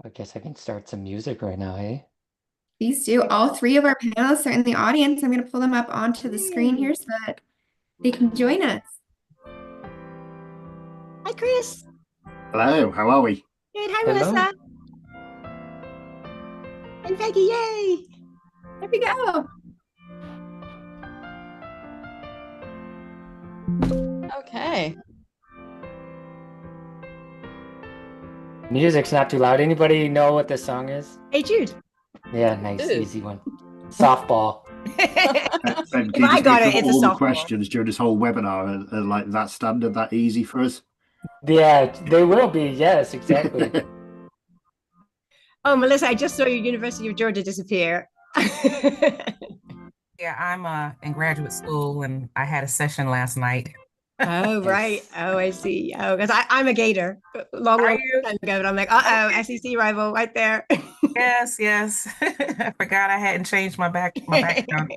I guess I can start some music right now, eh? Please do. All three of our panelists are in the audience. I'm going to pull them up onto the screen Yay. here so that they can join us. Hi, Chris. Hello, how are we? Good. Hi, Hello? Melissa. And Peggy. Yay. There we go. Okay. Music's not too loud. Anybody know what this song is? Hey, Jude. Yeah, nice, Ooh. easy one. Softball. Ben, If can you I just got make it, sure it's a all the softball. questions during this whole webinar are like that standard, that easy for us? Yeah, they will be. Yes, exactly. Oh, Melissa, I just saw your University of Georgia disappear. Yeah, I'm in graduate school and I had a session last night. Oh, right. Nice. Oh, I see. Oh, because I'm a Gator. Long, Are long you? time ago, but I'm like, uh-oh, Okay. SEC rival right there. Yes, yes. I forgot I hadn't changed my background.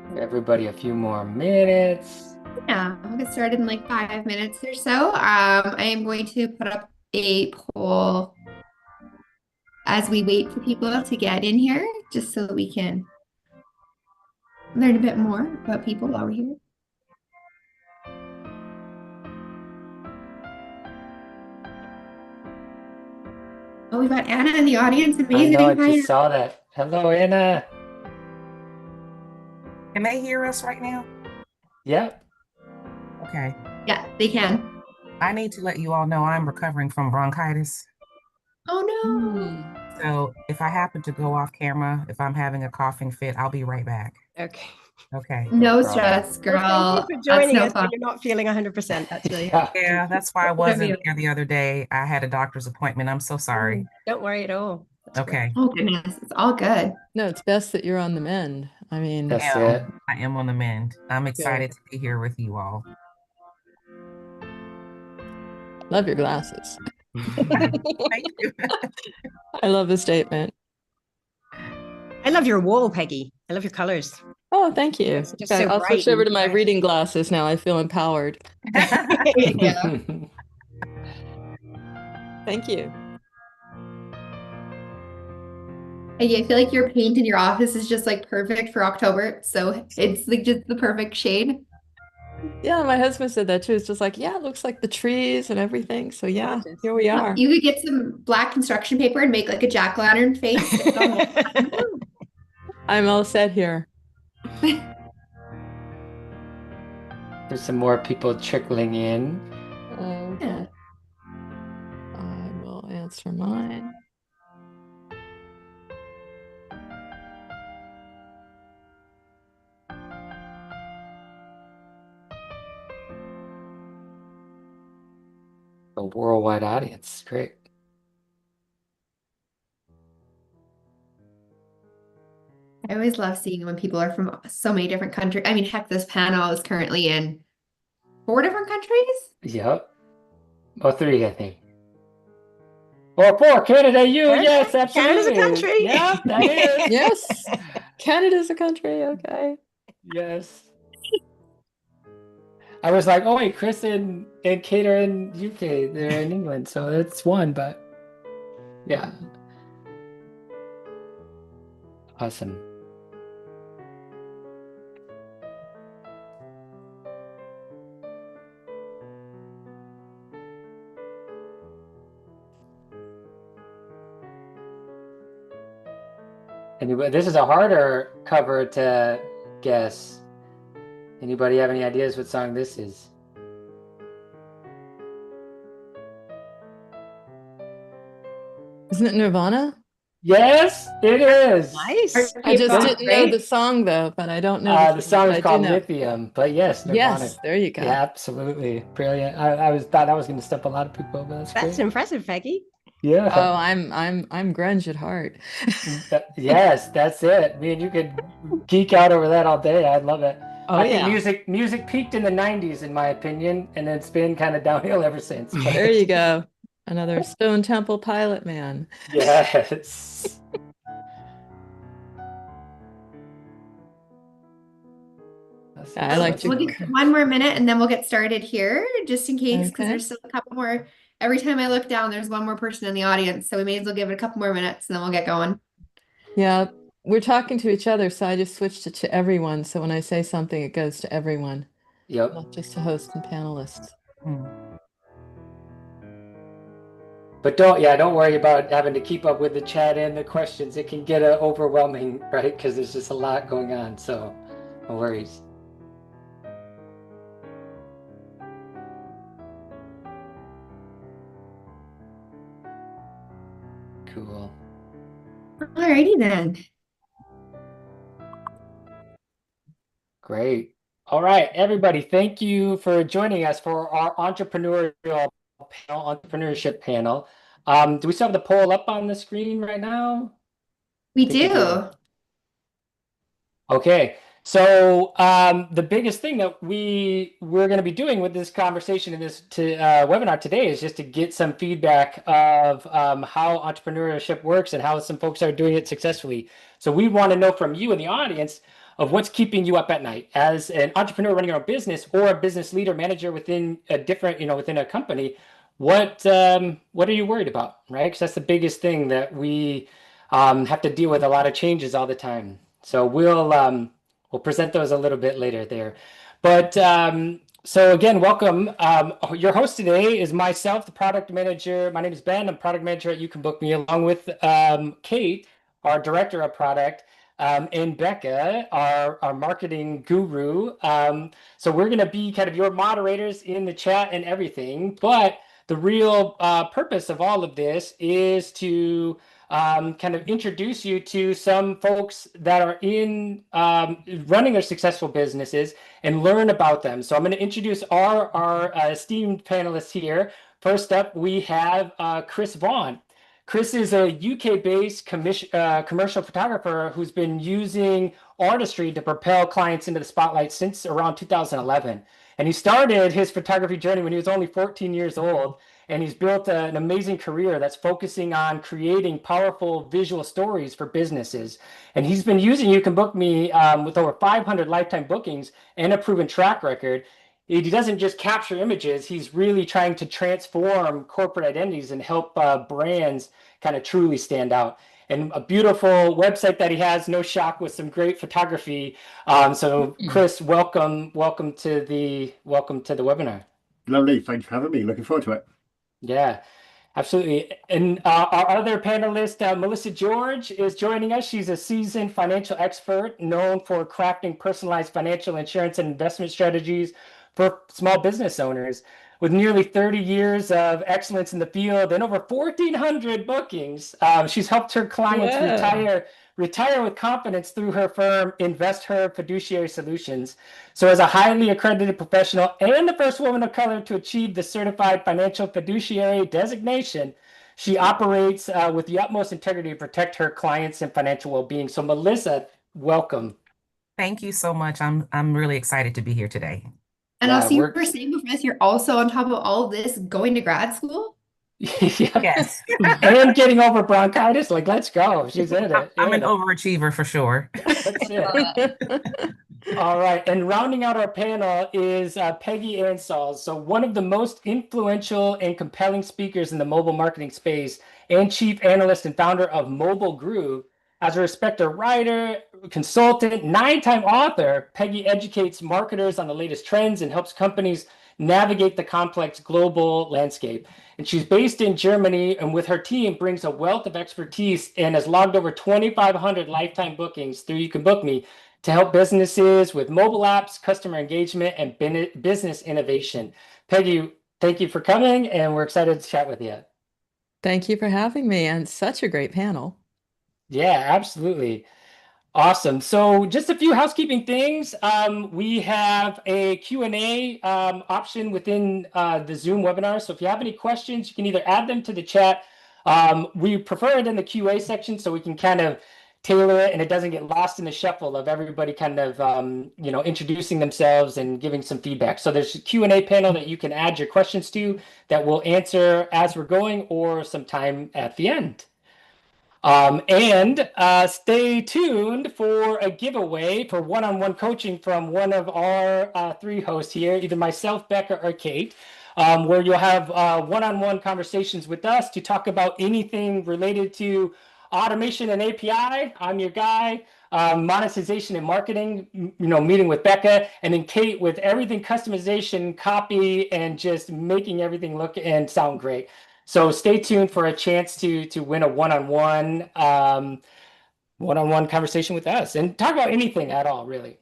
Give everybody a few more minutes. Yeah, we'll get started in like 5 minutes or so. I am going to put up a poll as we wait for people to get in here, just so we can learn a bit more about people while we're here. Oh, we've got Anna in the audience. I Amazing. know, I Hi, just saw that. Hello, Anna. Can they hear us right now? Yep. Okay. yeah, they can. I need to let you all know I'm recovering from bronchitis. Oh no. Hmm. So if I happen to go off camera, if I'm having a coughing fit, I'll be right back. Okay. Okay. No problem. stress, girl. Well, thank you for That's joining no us when fun. you're not feeling 100%. That's really Yeah. Yeah, that's why I Whatever wasn't you- here the other day. I had a doctor's appointment. I'm so sorry. Don't worry at all. That's great. Okay. Oh goodness, it's all good. No, it's best that you're on the mend. I mean, That's Yeah, it. I am on the mend. I'm excited to be here with you all. love your glasses. Thank you. I love the statement. I love your wall, Peggy. I love your colors. Oh, thank you. It's just Okay, so I'll bright switch over and to my fresh. reading glasses now. I feel empowered. Yeah. Thank you. I feel like your paint in your office is just like perfect for October. So it's like just the perfect shade. Yeah, my husband said that too. It's just like, yeah, it looks like the trees and everything. So yeah, here we are. You could get some black construction paper and make like a jack-o'-lantern face. I'm all set here. There's some more people trickling in. Okay. Yeah. I will answer mine. A worldwide audience. Great. I always love seeing when people are from so many different countries. I mean, heck, this panel is currently in 4 different countries. Yep. Oh, 3, I think. Or 4, Canada, you, Okay, yes, Canada's a absolutely. country. Yeah, that is. Yes, Canada's a country. Okay. Yes. I was like, oh wait, Chris and Kate are in UK. They're in England, so it's 1, but yeah. Awesome. Anybody, this is a harder cover to guess. Anybody have any ideas what song this is? Isn't it Nirvana? Yes, it is. Nice. I just That's didn't know great. the song though, but I don't know The song but is I do called know. Lithium, but yes, Nirvana. Yes, there you go. Yeah, absolutely. Brilliant. I thought I was going to step a lot of people, but that's That's great. impressive, Peggy. Yeah. Oh, I'm grunge at heart. Yes, that's it. Me and you could geek out over that all day. I'd love it. Oh I think yeah. music peaked in the 90s, in my opinion, and it's been kind of downhill ever since. But There you go. Another Stone Temple Pilot man. I like We'll to. get one more minute and then we'll get started here, just in case, because Okay. there's still a couple more. Every time I look down, there's one more person in the audience, so we may as well give it a couple more minutes and then we'll get going. Yeah, we're talking to each other, so I just switched it to everyone. So when I say something, it goes to everyone, Yep. not just to hosts and panelists. But don't worry about having to keep up with the chat and the questions. It can get overwhelming, right? Because there's just a lot going on. So no worries. Cool. Alrighty then. Great. All right, everybody, thank you for joining us for our entrepreneurship panel. Do we still have the poll up on the screen right now? We I think we do. Okay, so the biggest thing that we're going to be doing with this conversation in this webinar today is just to get some feedback of how entrepreneurship works and how some folks are doing it successfully. So we want to know from you in the audience of what's keeping you up at night as an entrepreneur running your own business or a business leader manager within a different, within a company. What are you worried about, right? Because that's the biggest thing that we have to deal with, a lot of changes all the time. So we'll present those a little bit later there. But so again, welcome. Your host today is myself, the product manager. My name is Ben. I'm product manager at YouCanBookMe, along with Kate, our director of product, and Becca, our marketing guru. So we're going to be kind of your moderators in the chat and everything. But the real purpose of all of this is to kind of introduce you to some folks that are in running their successful businesses and learn about them. So I'm going to introduce our esteemed panelists here. First up, we have Chris Vaughn. Chris is a UK-based commercial photographer who's been using artistry to propel clients into the spotlight since around 2011. And he started his photography journey when he was only 14 years old. And he's built an amazing career that's focusing on creating powerful visual stories for businesses. And he's been using YouCanBookMe with over 500 lifetime bookings and a proven track record. He doesn't just capture images, he's really trying to transform corporate identities and help brands kind of truly stand out. And a beautiful website that he has, no shock, with some great photography. So Chris, welcome to the webinar. Lovely. Thanks for having me. Looking forward to it. Yeah, absolutely. And our other panelist, Melissa George, is joining us. She's a seasoned financial expert known for crafting personalized financial insurance and investment strategies for small business owners. With nearly 30 years of excellence in the field and over 1,400 bookings, she's helped her clients retire with confidence through her firm, InvestHer Fiduciary Solutions. So as a highly accredited professional and the first woman of color to achieve the Certified Financial Fiduciary designation, she operates with the utmost integrity to protect her clients and financial well-being. So Melissa, welcome. Thank you so much. I'm really excited to be here today. And also, you were saying before this, you're also on top of all of this going to grad school? Yes. And getting over bronchitis. Like, let's go. She's in it. I'm an overachiever for sure. That's it. All right. And rounding out our panel is Peggy Ansall. So one of the most influential and compelling speakers in the mobile marketing space and chief analyst and founder of Mobile Groove. As a respected writer, consultant, 9-time author, Peggy educates marketers on the latest trends and helps companies navigate the complex global landscape. And she's based in Germany, and with her team brings a wealth of expertise and has logged over 2,500 lifetime bookings through YouCanBookMe to help businesses with mobile apps, customer engagement, and business innovation. Peggy, thank you for coming, and we're excited to chat with you. Thank you for having me, and such a great panel. Yeah, absolutely. Awesome. So just a few housekeeping things. We have a Q&A option within the Zoom webinar. So if you have any questions, you can either add them to the chat. We prefer it in the QA section so we can kind of tailor it and it doesn't get lost in the shuffle of everybody kind of introducing themselves and giving some feedback. So there's a Q&A panel that you can add your questions to that we'll answer as we're going or sometime at the end. And stay tuned for a giveaway for one-on-one coaching from one of our three hosts here, either myself, Becca, or Kate, where you'll have one-on-one conversations with us to talk about anything related to automation and API. I'm your guy. Monetization and marketing, meeting with Becca, and then Kate with everything customization, copy, and just making everything look and sound great. So stay tuned for a chance to win a one-on-one conversation with us and talk about anything at all, really.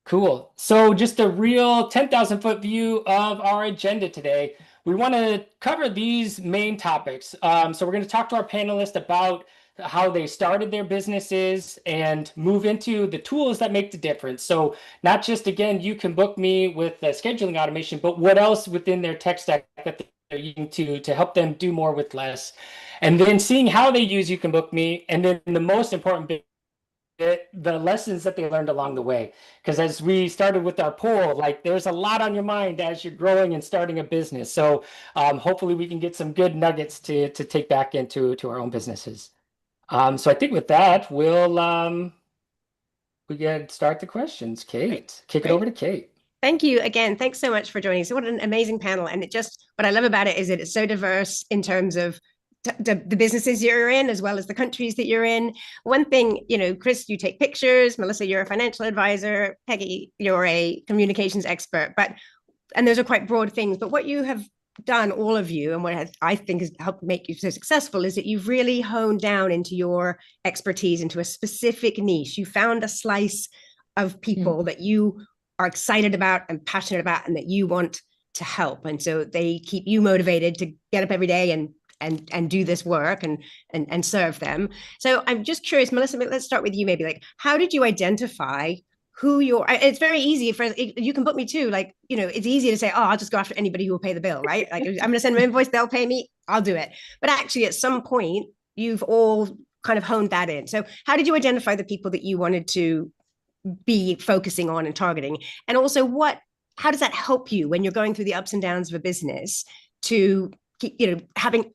Cool. So just a real 10,000 foot view of our agenda today. We want to cover these main topics. So we're going to talk to our panelists about how they started their businesses and move into the tools that make the difference. So not just, again, you can book me with scheduling automation, but what else within their tech stack that they're using to help them do more with less. And then seeing how they use You Can Book Me. And then the most important bit, the lessons that they learned along the way. Because as we started with our poll, like there's a lot on your mind as you're growing and starting a business. So hopefully we can get some good nuggets to take back into our own businesses. So I think with that, we can start the questions. Kate, kick it over to Kate. Thank you again. Thanks so much for joining. So what an amazing panel. And what I love about it is that it's so diverse in terms of the businesses you're in, as well as the countries that you're in. One thing, Chris, you take pictures. Melissa, you're a financial advisor. Peggy, you're a communications expert. And those are quite broad things. But what you have done, all of you, and what I think has helped make you so successful is that you've really honed down into your expertise, into a specific niche. You found a slice of people that you are excited about and passionate about and that you want to help. And so they keep you motivated to get up every day and do this work and serve them. So I'm just curious, Melissa, let's start with you. Maybe how did you identify who it's very easy for You Can Book Me too. It's easy to say, oh, I'll just go after anybody who will pay the bill, right? I'm going to send them an invoice, they'll pay me, I'll do it. But actually at some point you've all kind of honed that in. So how did you identify the people that you wanted to be focusing on and targeting? And also how does that help you when you're going through the ups and downs of a business to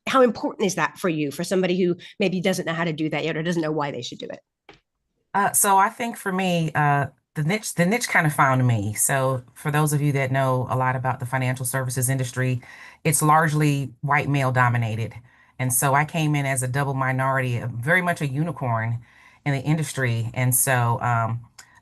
how important is that for you, for somebody who maybe doesn't know how to do that yet or doesn't know why they should do it? So I think for me, the niche kind of found me. So for those of you that know a lot about the financial services industry, it's largely white male dominated. And so I came in as a double minority, very much a unicorn in the industry. And so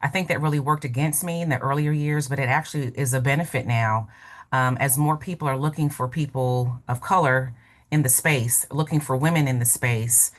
I think that really worked against me in the earlier years, but it actually is a benefit now, as more people are looking for people of color in the space, looking for women in the space.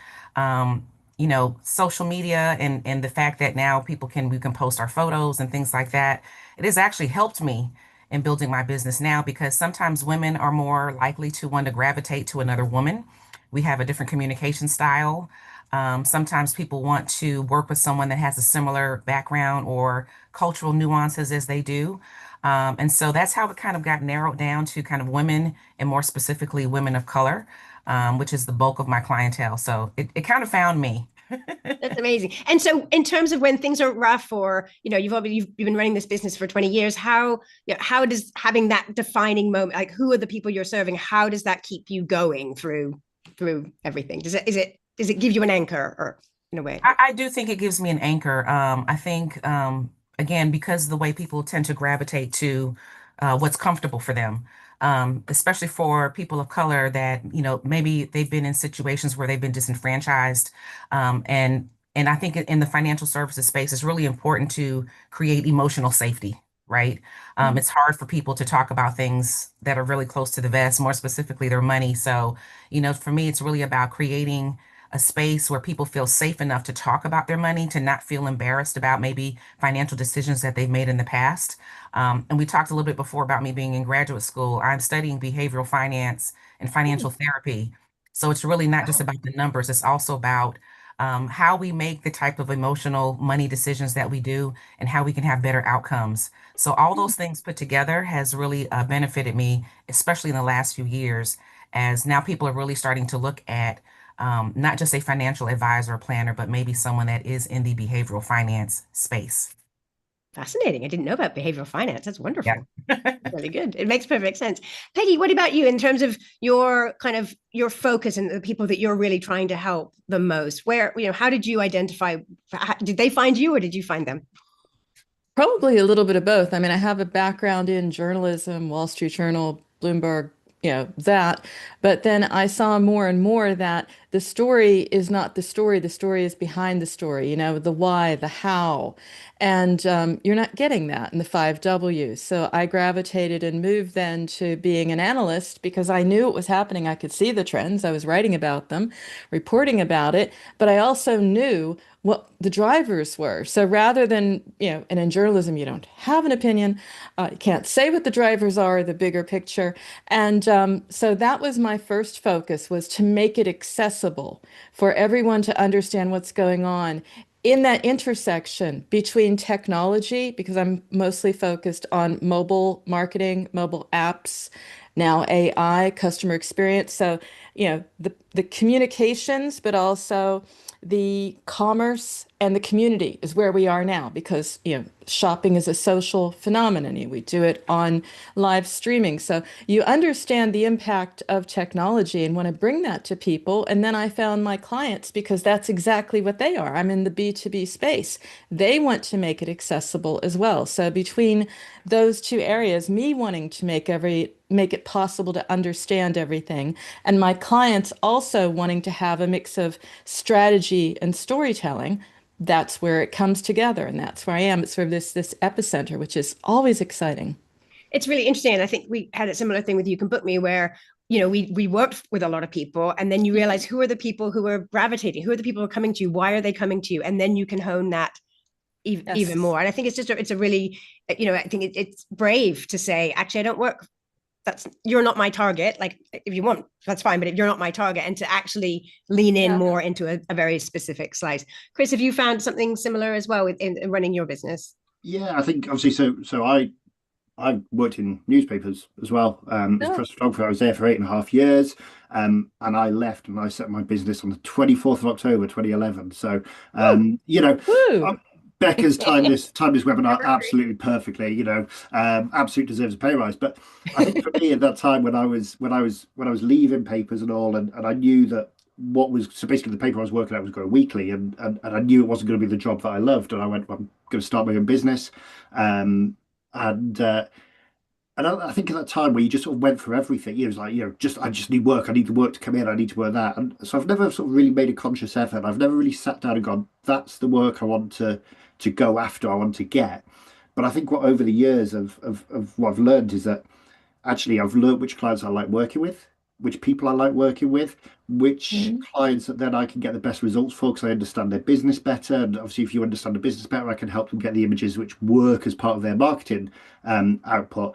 Social media and the fact that now we can post our photos and things like that. It has actually helped me in building my business now because sometimes women are more likely to want to gravitate to another woman. We have a different communication style. Sometimes people want to work with someone that has a similar background or cultural nuances as they do. And so that's how it kind of got narrowed down to kind of women and more specifically women of color, which is the bulk of my clientele. So it kind of found me. That's amazing. And so in terms of when things are rough or, you've been running this business for 20 years, how does having that defining moment, who are the people you're serving? How does that keep you going through everything? Does it give you an anchor or in a way? I do think it gives me an anchor. I think, again, because of the way people tend to gravitate to what's comfortable for them. Especially for people of color that, maybe they've been in situations where they've been disenfranchised. And I think in the financial services space, it's really important to create emotional safety, right? It's hard for people to talk about things that are really close to the vest, more specifically their money. So, for me, it's really about creating a space where people feel safe enough to talk about their money, to not feel embarrassed about maybe financial decisions that they've made in the past. And we talked a little bit before about me being in graduate school. I'm studying behavioral finance and financial therapy. So it's really not just about the numbers. It's also about how we make the type of emotional money decisions that we do and how we can have better outcomes. So all those things put together has really benefited me, especially in the last few years, as now people are really starting to look at not just a financial advisor or planner, but maybe someone that is in the behavioral finance space. Fascinating. I didn't know about behavioral finance. That's wonderful. Yeah. Really good. It makes perfect sense. Peggy, what about you in terms of your kind of your focus and the people that you're really trying to help the most? Where, how did you identify? Did they find you or did you find them? Probably a little bit of both. I mean, I have a background in journalism, Wall Street Journal, Bloomberg, that. But then I saw more and more that the story is not the story is behind the story, the why, the how. And you're not getting that in the five W's. So I gravitated and moved then to being an analyst because I knew it was happening. I could see the trends. I was writing about them, reporting about it, but I also knew what the drivers were. So rather than, and in journalism, you don't have an opinion, you can't say what the drivers are, the bigger picture. And so that was my first focus, was to make it accessible for everyone to understand what's going on in that intersection between technology, because I'm mostly focused on mobile marketing, mobile apps, now AI, customer experience. So, the communications, but also the commerce and the community is where we are now because, shopping is a social phenomenon. We do it on live streaming. So you understand the impact of technology and want to bring that to people. And then I found my clients because that's exactly what they are. I'm in the B2B space. They want to make it accessible as well. So between those two areas, me wanting to make it possible to understand everything, and my clients also wanting to have a mix of strategy and storytelling, that's where it comes together, and that's where I am. It's sort of this epicenter, which is always exciting. It's really interesting. And I think we had a similar thing with YouCanBookMe where, we worked with a lot of people and then you realize who are the people who are gravitating, who are the people who are coming to you, why are they coming to you? And then you can hone that even more. And I think it's a really, I think it's brave to say, actually, I don't work. You're not my target. Like if you want, that's fine. But if you're not my target, and to actually lean in more into a very specific slice. Chris, have you found something similar as well in running your business? Yeah, I think obviously. So I worked in newspapers as well. As a press photographer, I was there for 8.5 years, and I left and I set my business on the 24th of October 2011. So, Woo! Becca's timed this webinar absolutely perfectly. Absolutely deserves a pay rise. But I think for me at that time, when I was leaving papers and all, and I knew that so basically the paper I was working at was going weekly, and I knew it wasn't going to be the job that I loved, and I went, well, I'm going to start my own business. And I think at that time where you just sort of went for everything, it was like, I just need work. I need the work to come in. I need to work that. And so I've never sort of really made a conscious effort. I've never really sat down and gone, that's the work I want to go after, I want to get. But I think what over the years of what I've learned is that actually I've learned which clients I like working with, which people I like working with, which clients that then I can get the best results for because I understand their business better. And obviously, if you understand the business better, I can help them get the images which work as part of their marketing output.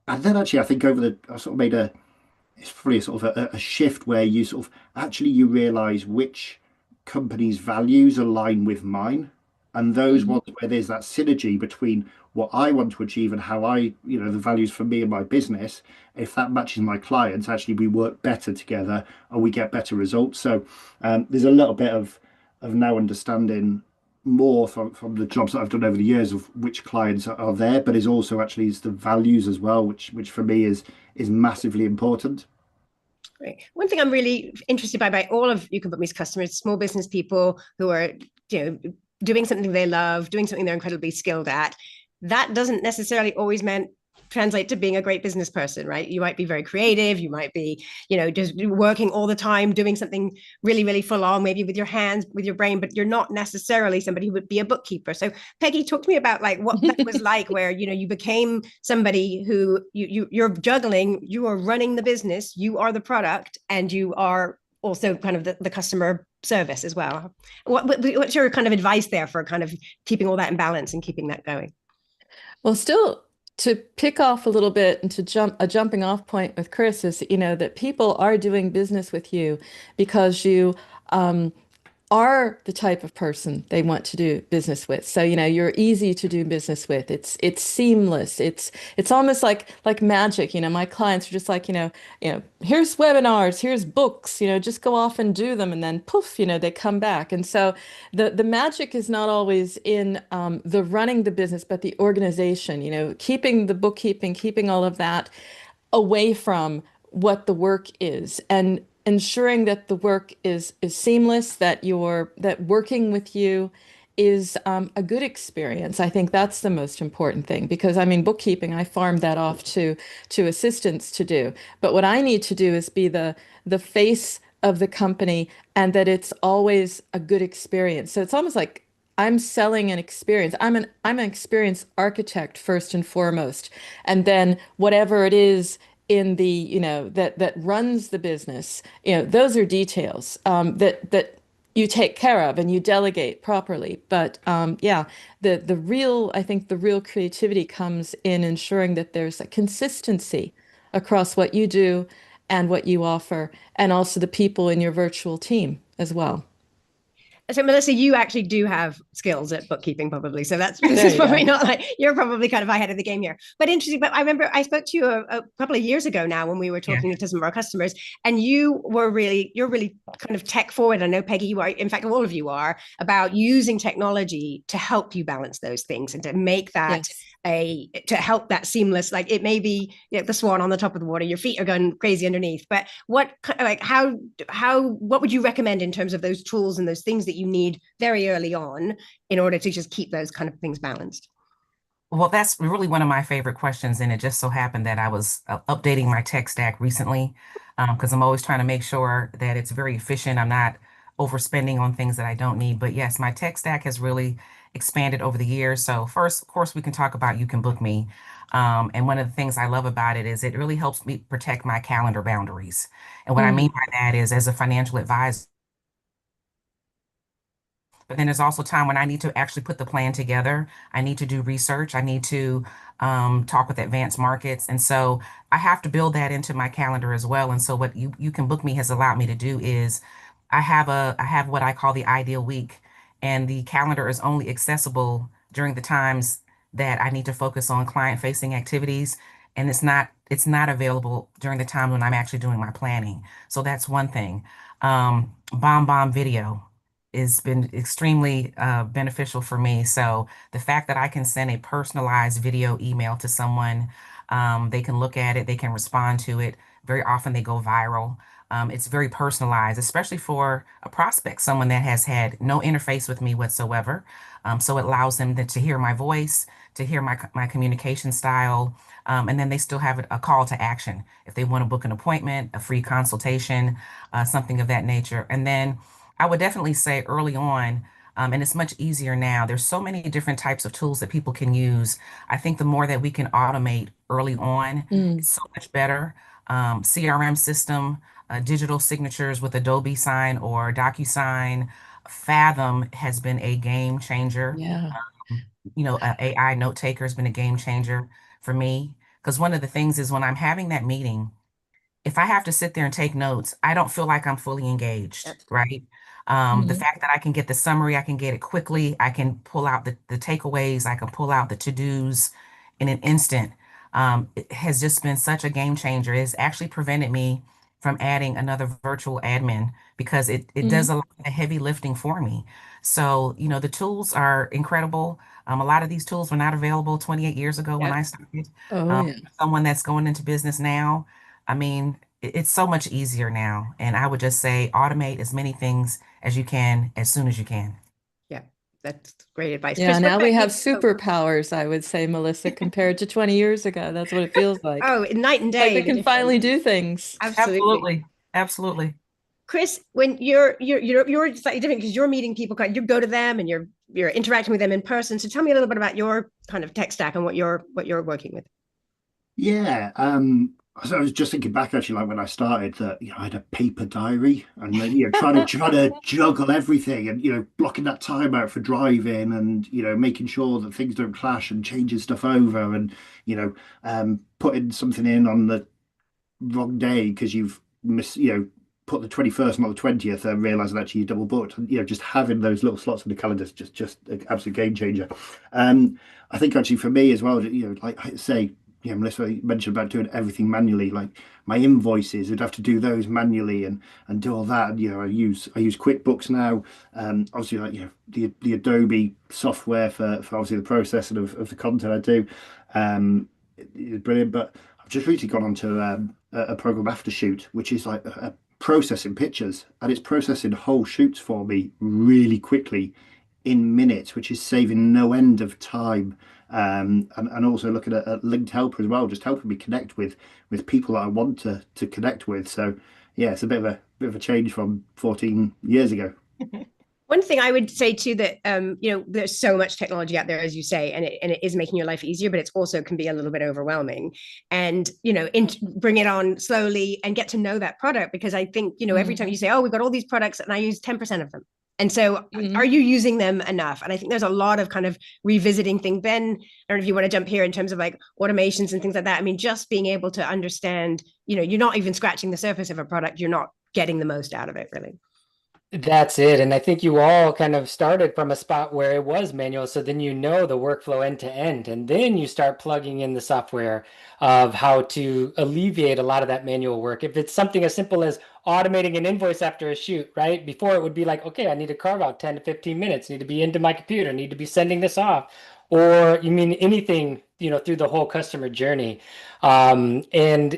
And then actually, I think I sort of made it's probably a sort of a shift where you sort of actually you realize which companies' values align with mine. And those ones where there's that synergy between what I want to achieve and how the values for me and my business, if that matches my clients, actually we work better together and we get better results. So there's a little bit of now understanding more from the jobs that I've done over the years of which clients are there, but is also actually is the values as well, which for me is massively important. Great. One thing I'm really interested by all of YouCanBookMe's customers, small business people who are, doing something they love, doing something they're incredibly skilled at. That doesn't necessarily always translate to being a great business person, right? You might be very creative. You might be, just working all the time, doing something really, really full on, maybe with your hands, with your brain, but you're not necessarily somebody who would be a bookkeeper. So Peggy, talk to me about like what that was like, where, you became somebody who you're juggling, you are running the business, you are the product, and you are also kind of the customer service as well. What's your kind of advice there for kind of keeping all that in balance and keeping that going? Well, still to pick off a little bit and to jumping off point with Chris is, that people are doing business with you because you are the type of person they want to do business with. So, you're easy to do business with. It's seamless. It's almost like magic. My clients are just like, here's webinars, here's books, just go off and do them and then poof, they come back. And so the magic is not always in the running the business, but the organization, keeping the bookkeeping, keeping all of that away from what the work is and ensuring that the work is seamless, that working with you is a good experience. I think that's the most important thing because I mean bookkeeping, I farm that off to assistants to do. But what I need to do is be the face of the company and that it's always a good experience. So it's almost like I'm selling an experience. I'm an experience architect first and foremost. And then whatever it is in the, that runs the business, those are details that you take care of and you delegate properly. But yeah, I think the real creativity comes in ensuring that there's a consistency across what you do and what you offer, and also the people in your virtual team as well. So Melissa, you actually do have skills at bookkeeping, probably. So this There is you probably go. not like you're probably kind of ahead of the game here. But interesting. But I remember I spoke to you a couple of years ago now when we were Yeah. talking to some of our customers, and you're really kind of tech forward. I know Peggy, you are. In fact, all of you are about using technology to help you balance those things and to make that Yes. to help that seamless. Like it may be the swan on the top of the water, your feet are going crazy underneath. But what would you recommend in terms of those tools and those things that you need very early on in order to just keep those kind of things balanced? Well, that's really one of my favorite questions. And it just so happened that I was updating my tech stack recently because I'm always trying to make sure that it's very efficient. I'm not overspending on things that I don't need. But yes, my tech stack has really expanded over the years. So first, of course, we can talk about You Can Book Me. And one of the things I love about it is it really helps me protect my calendar boundaries. And what I mean Mm, by that is as a financial advisor, but then there's also time when I need to actually put the plan together. I need to do research. I need to talk with advanced markets. And so I have to build that into my calendar as well. And so what you can book me has allowed me to do is I have what I call the ideal week. And the calendar is only accessible during the times that I need to focus on client facing activities. And it's not available during the time when I'm actually doing my planning. So that's one thing. Bomb Bomb Video has been extremely beneficial for me. So the fact that I can send a personalized video email to someone, they can look at it, they can respond to it. Very often they go viral. It's very personalized, especially for a prospect, someone that has had no interface with me whatsoever. So it allows them to hear my voice, to hear my communication style, and then they still have a call to action if they want to book an appointment, a free consultation, something of that nature. And then I would definitely say early on, and it's much easier now. There's so many different types of tools that people can use. I think the more that we can automate early on, mm, it's so much better. CRM system, digital signatures with Adobe Sign or DocuSign, Fathom has been a game changer. yeah. AI note taker has been a game changer for me. Because one of the things is when I'm having that meeting, if I have to sit there and take notes, I don't feel like I'm fully engaged, right? The Mhm. fact that I can get the summary, I can get it quickly, I can pull out the takeaways, I can pull out the to-dos in an instant, it has just been such a game changer. It's actually prevented me from adding another virtual admin because it does Mm. a lot of the heavy lifting for me. So, the tools are incredible. A lot of these tools were not available 28 years ago when Yeah. I started. Oh, yeah. Someone that's going into business now, I mean, it's so much easier now. And I would just say automate as many things as you can as soon as you can. Yeah, that's great advice. Yeah, Chris, what now we about have you? Oh, superpowers, I would say, Melissa, compared to 20 years ago. That's what it feels like. oh, night and Like day, we the can difference. finally do things. Absolutely. Absolutely. Absolutely. Chris, when you're slightly different because you're meeting people, you go to them and you're interacting with them in person. So tell me a little bit about your kind of tech stack and what you're working with. Yeah, so I was just thinking back actually, like when I started, that I had a paper diary, and then trying to juggle everything, and blocking that time out for driving, and making sure that things don't clash, and changing stuff over, and putting something in on the wrong day because you've put the 21st, not the 20th, and realizing actually you double booked. And, just having those little slots in the calendar is just an absolute game changer. I think actually for me as well, like I say, Melissa mentioned about doing everything manually. Like my invoices, I'd have to do those manually and do all that. And, I use QuickBooks now. Obviously, like the Adobe software for obviously the processing of the content I do. It's brilliant. But I've just recently gone onto a program Aftershoot, which is like a processing pictures, and it's processing whole shoots for me really quickly in minutes, which is saving no end of time. And also looking at linked helper as well, just helping me connect with people that I want to connect with. So yeah, it's a bit of a change from 14 years ago. One thing I would say too, that there's so much technology out there, as you say, and it is making your life easier, but it's also can be a little bit overwhelming. And bring it on slowly and get to know that product, because I think every time you say, "Oh, we've got all these products," and I use 10% of them. And so are you using them enough? And I think there's a lot of kind of revisiting things. Ben, I don't know if you want to jump here in terms of like automations and things like that. I mean, just being able to understand, you're not even scratching the surface of a product. You're not getting the most out of it, really. That's it. And I think you all kind of started from a spot where it was manual. So then the workflow end to end. And then you start plugging in the software of how to alleviate a lot of that manual work. If it's something as simple as automating an invoice after a shoot, right? Before it would be like, okay, I need to carve out 10 to 15 minutes, need to be into my computer, need to be sending this off. Or you mean anything, through the whole customer journey. And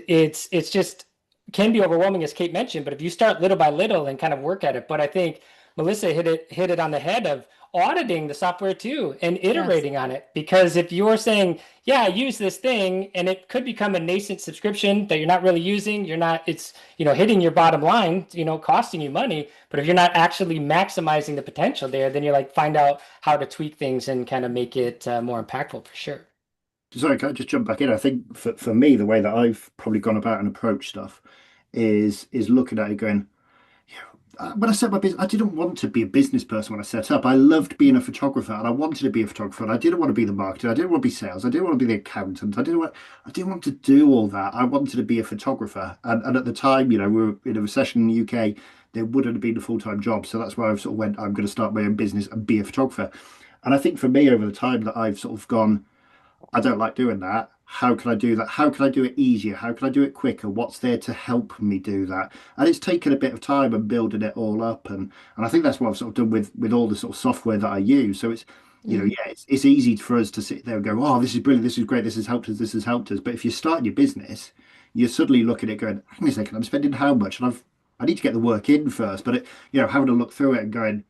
it's just can be overwhelming, as Kate mentioned, but if you start little by little and kind of work at it. But I think Melissa hit it on the head of auditing the software too and iterating on it. Because if you're saying, yeah, I use this thing, and it could become a nascent subscription that you're not really using, it's hitting your bottom line, costing you money. But if you're not actually maximizing the potential there, then you're like, find out how to tweak things and kind of make it more impactful for sure. Sorry, can I just jump back in? I think for me, the way that I've probably gone about and approached stuff is looking at it going, when I set my business, I didn't want to be a business person when I set up. I loved being a photographer, and I wanted to be a photographer, and I didn't want to be the marketer. I didn't want to be sales. I didn't want to be the accountant. I didn't want to do all that. I wanted to be a photographer. And at the time, we were in a recession in the UK. There wouldn't have been a full-time job. So that's why I sort of went, I'm going to start my own business and be a photographer. And I think for me, over the time that I've sort of gone, I don't like doing that. How can I do that? How can I do it easier? How can I do it quicker? What's there to help me do that? And it's taken a bit of time and building it all up. And I think that's what I've sort of done with all the sort of software that I use. So it's, it's easy for us to sit there and go, oh, this is brilliant. This is great. This has helped us. This has helped us. But if you're starting your business, you're suddenly looking at it going, hang on a second, I'm spending how much? And I need to get the work in first. But having a look through it and going,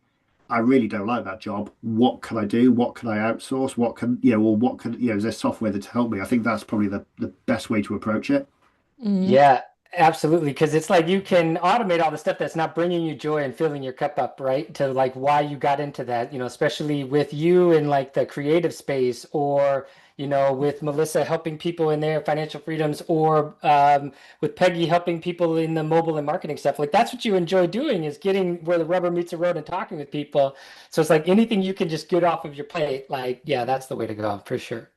I really don't like that job. What can I do? What can I outsource? What can, or what can, is there software to help me? I think that's probably the best way to approach it. Yeah, absolutely. Because it's like you can automate all the stuff that's not bringing you joy and filling your cup up, right? To like why you got into that, especially with you in like the creative space, or with Melissa helping people in their financial freedoms, or with Peggy helping people in the mobile and marketing stuff. Like that's what you enjoy doing, is getting where the rubber meets the road and talking with people. So it's like anything you can just get off of your plate. Like, yeah, that's the way to go for sure.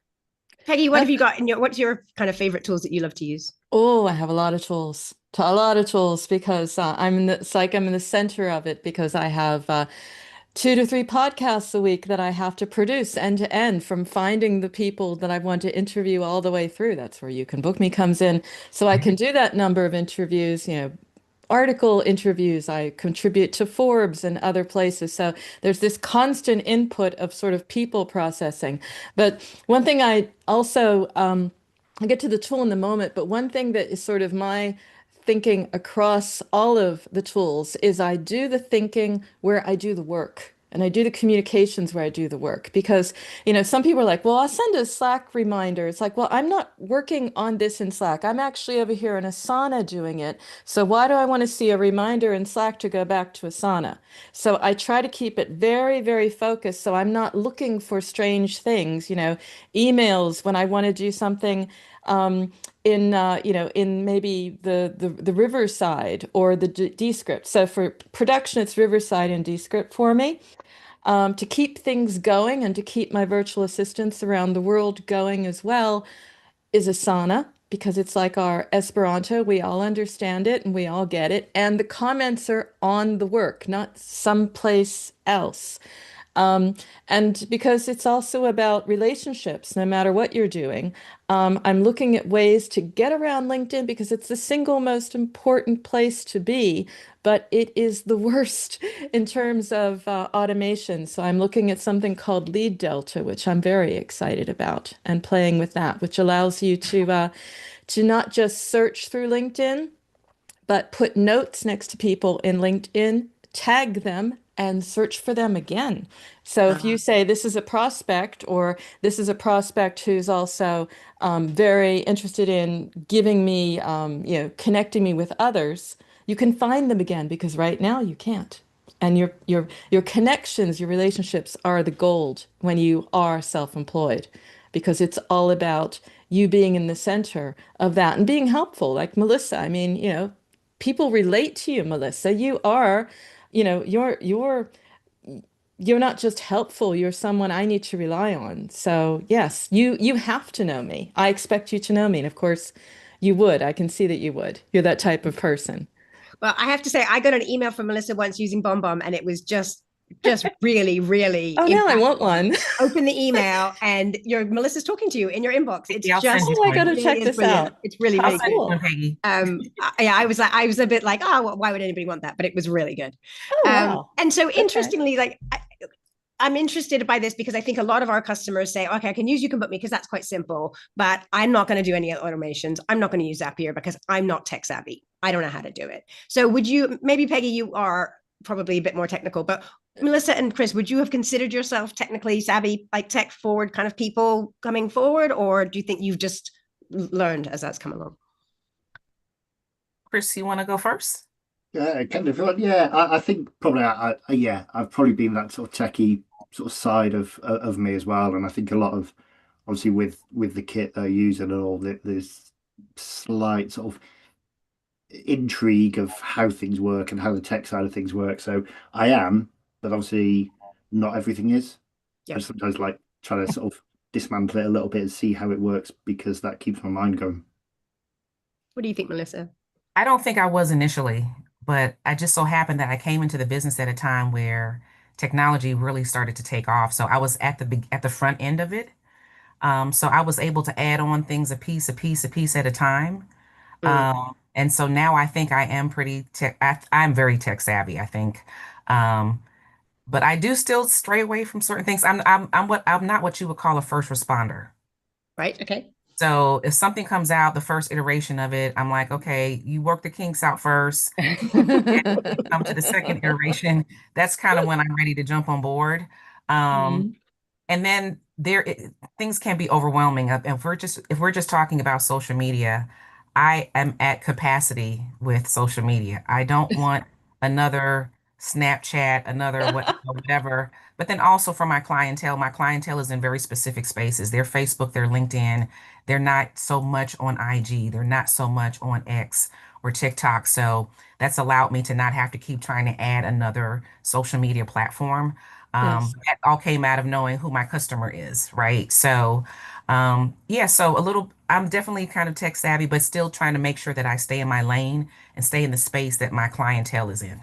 Peggy, what have you got what's your kind of favorite tools that you love to use? Oh, I have a lot of tools. A lot of tools, because I'm in the center of it, because I have 2 to 3 podcasts a week that I have to produce end to end, from finding the people that I want to interview all the way through. That's where YouCanBookMe comes in. So I can do that number of interviews, article interviews. I contribute to Forbes and other places. So there's this constant input of sort of people processing. But one thing I also, I'll get to the tool in the moment, but one thing that is sort of my thinking across all of the tools is I do the thinking where I do the work, and I do the communications where I do the work. Because, some people are like, well, I'll send a Slack reminder. It's like, well, I'm not working on this in Slack. I'm actually over here in Asana doing it. So why do I want to see a reminder in Slack to go back to Asana? So I try to keep it very, very focused. So I'm not looking for strange things, emails when I want to do something in maybe the Riverside or the Descript. So for production, it's Riverside and Descript for me. To keep things going and to keep my virtual assistants around the world going as well is Asana. because it's like our Esperanto. We all understand it and we all get it. And the comments are on the work, not someplace else. Um, and because it's also about relationships, no matter what you're doing. I'm looking at ways to get around LinkedIn because it's the single most important place to be, but it is the worst in terms of automation. So I'm looking at something called Lead Delta, which I'm very excited about, and playing with that, which allows you to not just search through LinkedIn, but put notes next to people in LinkedIn, tag them, and search for them again. So if you say this is a prospect, or this is a prospect who's also very interested in giving me, connecting me with others, you can find them again because right now you can't. And your connections, your relationships are the gold when you are self-employed, because it's all about you being in the center of that and being helpful. Like Melissa, I mean, people relate to you, Melissa. You are, you're not just helpful, you're someone I need to rely on. So yes, you have to know me. I expect you to know me. And of course you would. I can see that you would. You're that type of person. Well, I have to say, I got an email from Melissa once using BombBomb, and it was just really, really Oh, now I want one. Open the email, and your Melissa's talking to you in your inbox. It's I'll just, send you Oh, I one. gotta really check is this brilliant. out. It's really, How really I'll send you cool. one, Peggy. yeah, I was a bit like, oh, well, why would anybody want that? But it was really good. Oh, wow. And so Okay. interestingly, like I'm interested by this because I think a lot of our customers say, okay, I can use YouCanBookMe because that's quite simple, but I'm not going to do any automations. I'm not going to use Zapier because I'm not tech savvy. I don't know how to do it. So would you, maybe Peggy, you are probably a bit more technical, but Melissa and Chris, would you have considered yourself technically savvy, like tech forward kind of people coming forward? Or do you think you've just learned as that's come along? Chris, you want to go first? Yeah, kind of. Yeah, I think probably. Yeah, I've probably been that sort of techie sort of side of me as well, and I think a lot of obviously with the kit they're using and all that, there's slight sort of intrigue of how things work and how the tech side of things work. So I am, but obviously not everything is. Yeah. I sometimes like try to sort of dismantle it a little bit and see how it works because that keeps my mind going. What do you think, Melissa? I don't think I was initially, but I just so happened that I came into the business at a time where technology really started to take off. So I was at the front end of it. So I was able to add on things a piece, a piece, a piece at a time. And so now I think I am pretty tech. I'm very tech savvy, I think. Um, but I do still stray away from certain things. I'm not what you would call a first responder. Right. Okay. So if something comes out, the first iteration of it, I'm like, okay, you work the kinks out first. Come to the second iteration. That's kind of when I'm ready to jump on board. Um, Mhm. and then things can be overwhelming. If we're just talking about social media, I am at capacity with social media. I don't want another Snapchat, another whatever. But then also for my clientele is in very specific spaces. They're Facebook, they're LinkedIn. They're not so much on IG. They're not so much on X or TikTok. So that's allowed me to not have to keep trying to add another social media platform. Yes. That all came out of knowing who my customer is, right? So, yeah, so I'm definitely kind of tech savvy, but still trying to make sure that I stay in my lane and stay in the space that my clientele is in.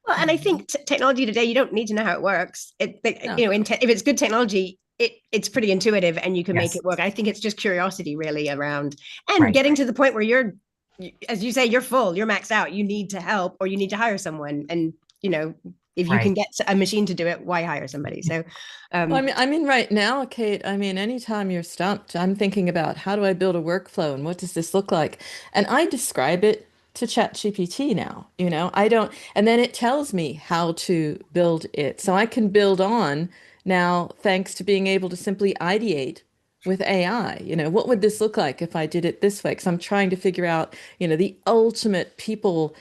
Well, and I think technology today, you don't need to know how it works. No. If it's good technology, it's pretty intuitive and you can make Yes, it work. I think it's just curiosity really around and right, getting to the point where as you say, you're full, you're maxed out. You need to help or you need to hire someone. And, if you can right. get a machine to do it, why hire somebody? So, Well, I mean, right now, Kate, I mean, anytime you're stumped, I'm thinking about how do I build a workflow and what does this look like? And I describe it to ChatGPT now, I don't, and then it tells me how to build it. So I can build on now, thanks to being able to simply ideate with AI. What would this look like if I did it this way? Because I'm trying to figure out, the ultimate people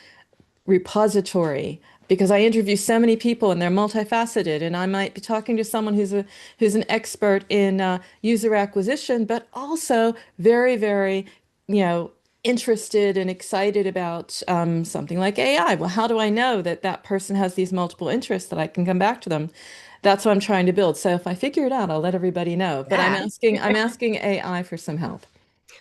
repository because I interview so many people and they're multifaceted, and I might be talking to someone who's an expert in user acquisition, but also very, very, you know, interested and excited about something like AI. Well, how do I know that that person has these multiple interests that I can come back to them? That's what I'm trying to build. So if I figure it out, I'll let everybody know. But yeah. I'm asking AI for some help.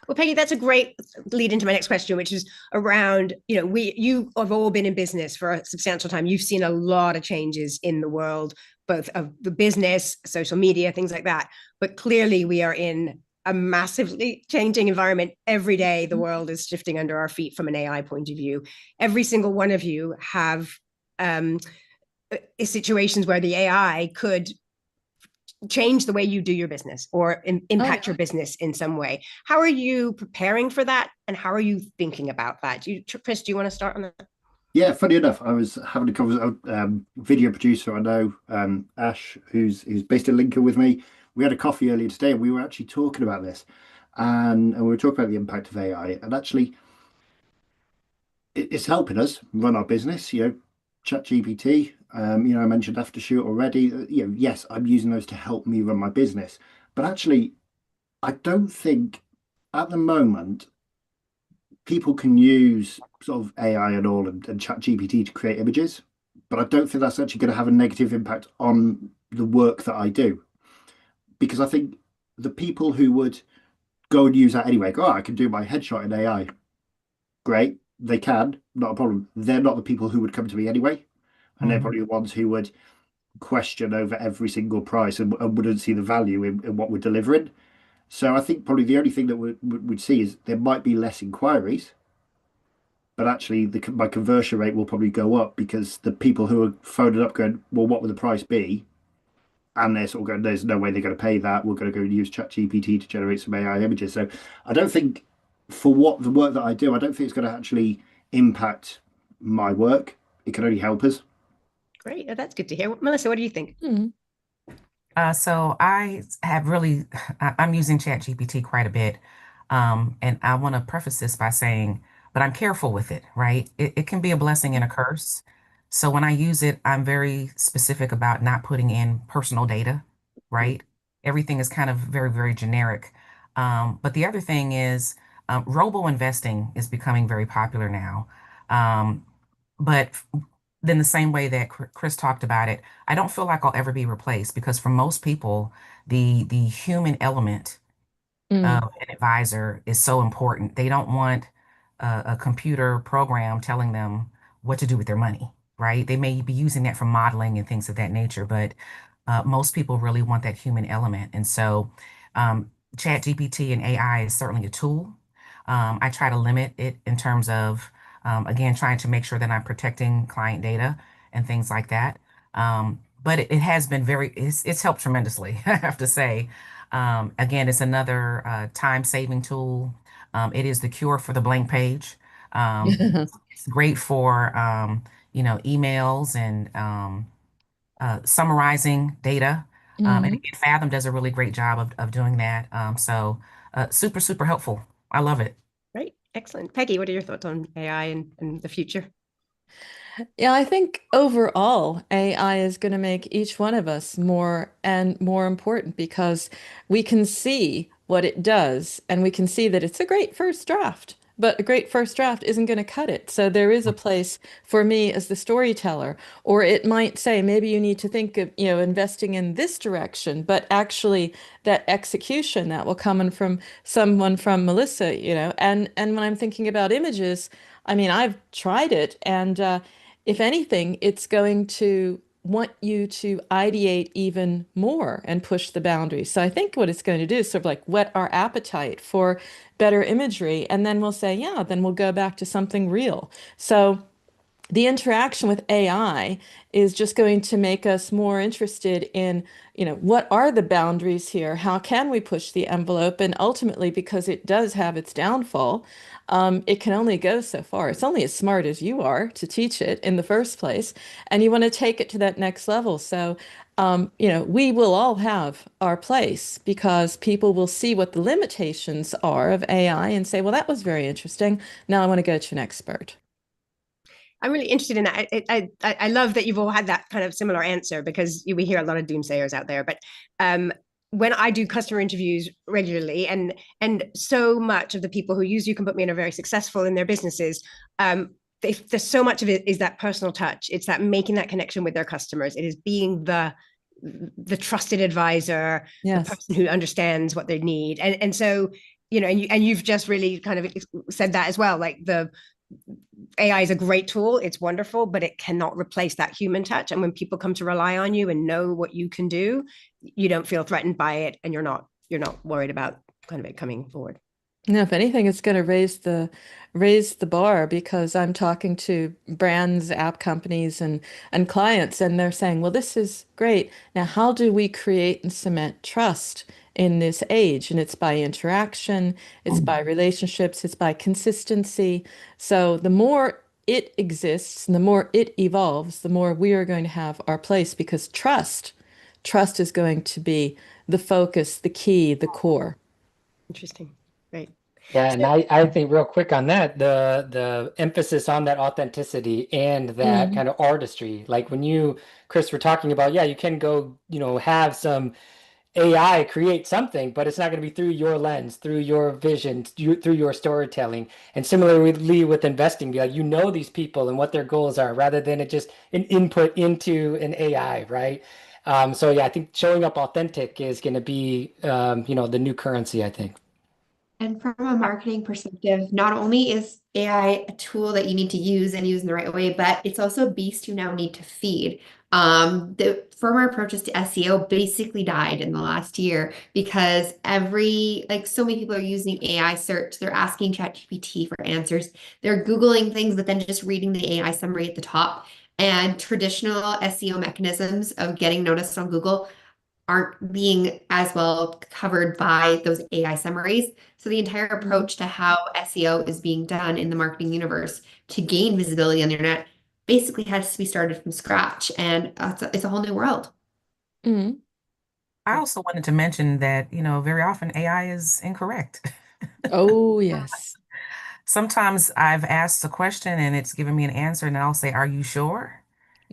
Well, Peggy, that's a great lead into my next question, which is around, you have all been in business for a substantial time. You've seen a lot of changes in the world, both of the business, social media, things like that. But clearly we are in a massively changing environment. Every day, the world is shifting under our feet from an AI point of view. Every single one of you have situations where the AI could change the way you do your business or impact your business in some way. How are you preparing for that? And how are you thinking about that? Chris, do you want to start on that? Yeah, funny enough, I was having a conversation, video producer I know, Ash, who's based in Lincoln with me. We had a coffee earlier today and we were actually talking about this. And we were talking about the impact of AI. And actually, it's helping us run our business, ChatGPT, I mentioned Aftershoot already. Yes, I'm using those to help me run my business. But actually, I don't think at the moment people can use sort of AI and all and ChatGPT to create images. But I don't think that's actually going to have a negative impact on the work that I do. Because I think the people who would go and use that anyway, go, oh, I can do my headshot in AI. Great, they can, not a problem. They're not the people who would come to me anyway. And they're probably the ones who would question over every single price and wouldn't see the value in what we're delivering. So I think probably the only thing that we'd see is there might be less inquiries, but actually my conversion rate will probably go up because the people who are phoning up going, well, what would the price be? And they're sort of going, there's no way they're going to pay that. We're going to go and use ChatGPT to generate some AI images. So I don't think for the work that I do, I don't think it's going to actually impact my work. It can only help us. Great. Oh, that's good to hear. Melissa, what do you think? So I'm using ChatGPT quite a bit. And I want to preface this by saying, but I'm careful with it, right? It can be a blessing and a curse. So when I use it, I'm very specific about not putting in personal data, right? Everything is kind of very, very generic. But the other thing is, robo investing is becoming very popular now. But then the same way that Chris talked about it, I don't feel like I'll ever be replaced because for most people, the human element of an advisor is so important. They don't want a computer program telling them what to do with their money, right? They may be using that for modeling and things of that nature, but most people really want that human element. And so ChatGPT and AI is certainly a tool. I try to limit it in terms of again, trying to make sure that I'm protecting client data and things like that. But it has been it's helped tremendously, I have to say. Again, it's another time-saving tool. It is the cure for the blank page. It's great for, emails and summarizing data. And again, Fathom does a really great job of doing that. So super, super helpful. I love it. Great. Excellent. Peggy, what are your thoughts on AI and the future? Yeah, I think overall, AI is going to make each one of us more and more important because we can see what it does and we can see that it's a great first draft, but a great first draft isn't going to cut it. So there is a place for me as the storyteller, or it might say maybe you need to think of, investing in this direction, but actually that execution that will come in from someone from Melissa, and when I'm thinking about images, I mean, I've tried it and if anything, it's going to want you to ideate even more and push the boundaries. So I think what it's going to do is sort of like whet our appetite for better imagery. And then we'll say, yeah, then we'll go back to something real. So the interaction with AI is just going to make us more interested in, what are the boundaries here? How can we push the envelope? And ultimately, because it does have its downfall, it can only go so far. It's only as smart as you are to teach it in the first place. And you want to take it to that next level. So, we will all have our place because people will see what the limitations are of AI and say, well, that was very interesting. Now I want to go to an expert. I'm really interested in that. I love that you've all had that kind of similar answer because we hear a lot of doomsayers out there. But when I do customer interviews regularly, and so much of the people who use YouCanBookMe and are very successful in their businesses, there's so much of it is that personal touch. It's that making that connection with their customers. It is being the trusted advisor, Yes. the person who understands what they need. And so and you've just really kind of said that as well. Like the AI is a great tool, it's wonderful, but it cannot replace that human touch. And when people come to rely on you and know what you can do, you don't feel threatened by it, and you're not worried about kind of it coming forward. No, if anything, it's going to raise the bar, because I'm talking to brands, app companies, and clients, and they're saying, "Well, this is great. Now, how do we create and cement trust in this age?" And it's by interaction, it's by relationships, it's by consistency. So the more it exists and the more it evolves, the more we are going to have our place, because trust is going to be the focus, the key, the core. Interesting. Great. Yeah, and I think real quick on that, the emphasis on that authenticity and that kind of artistry. Like when you, Chris, were talking about, yeah, you can go, have some AI create something, but it's not going to be through your lens, through your vision, through your storytelling. And similarly with investing, be like, these people and what their goals are, rather than it just an input into an AI, right? So yeah, I think showing up authentic is going to be, the new currency, I think. And from a marketing perspective, not only is AI a tool that you need to use and use in the right way, but it's also a beast you now need to feed. The former approaches to SEO basically died in the last year because so many people are using AI search. They're asking ChatGPT for answers. They're Googling things, but then just reading the AI summary at the top. And traditional SEO mechanisms of getting noticed on Google aren't being as well covered by those AI summaries. So the entire approach to how SEO is being done in the marketing universe to gain visibility on the internet basically has to be started from scratch. And it's a whole new world. Mm. I also wanted to mention that, very often AI is incorrect. Oh, yes. Sometimes I've asked a question and it's given me an answer, and I'll say, "Are you sure?"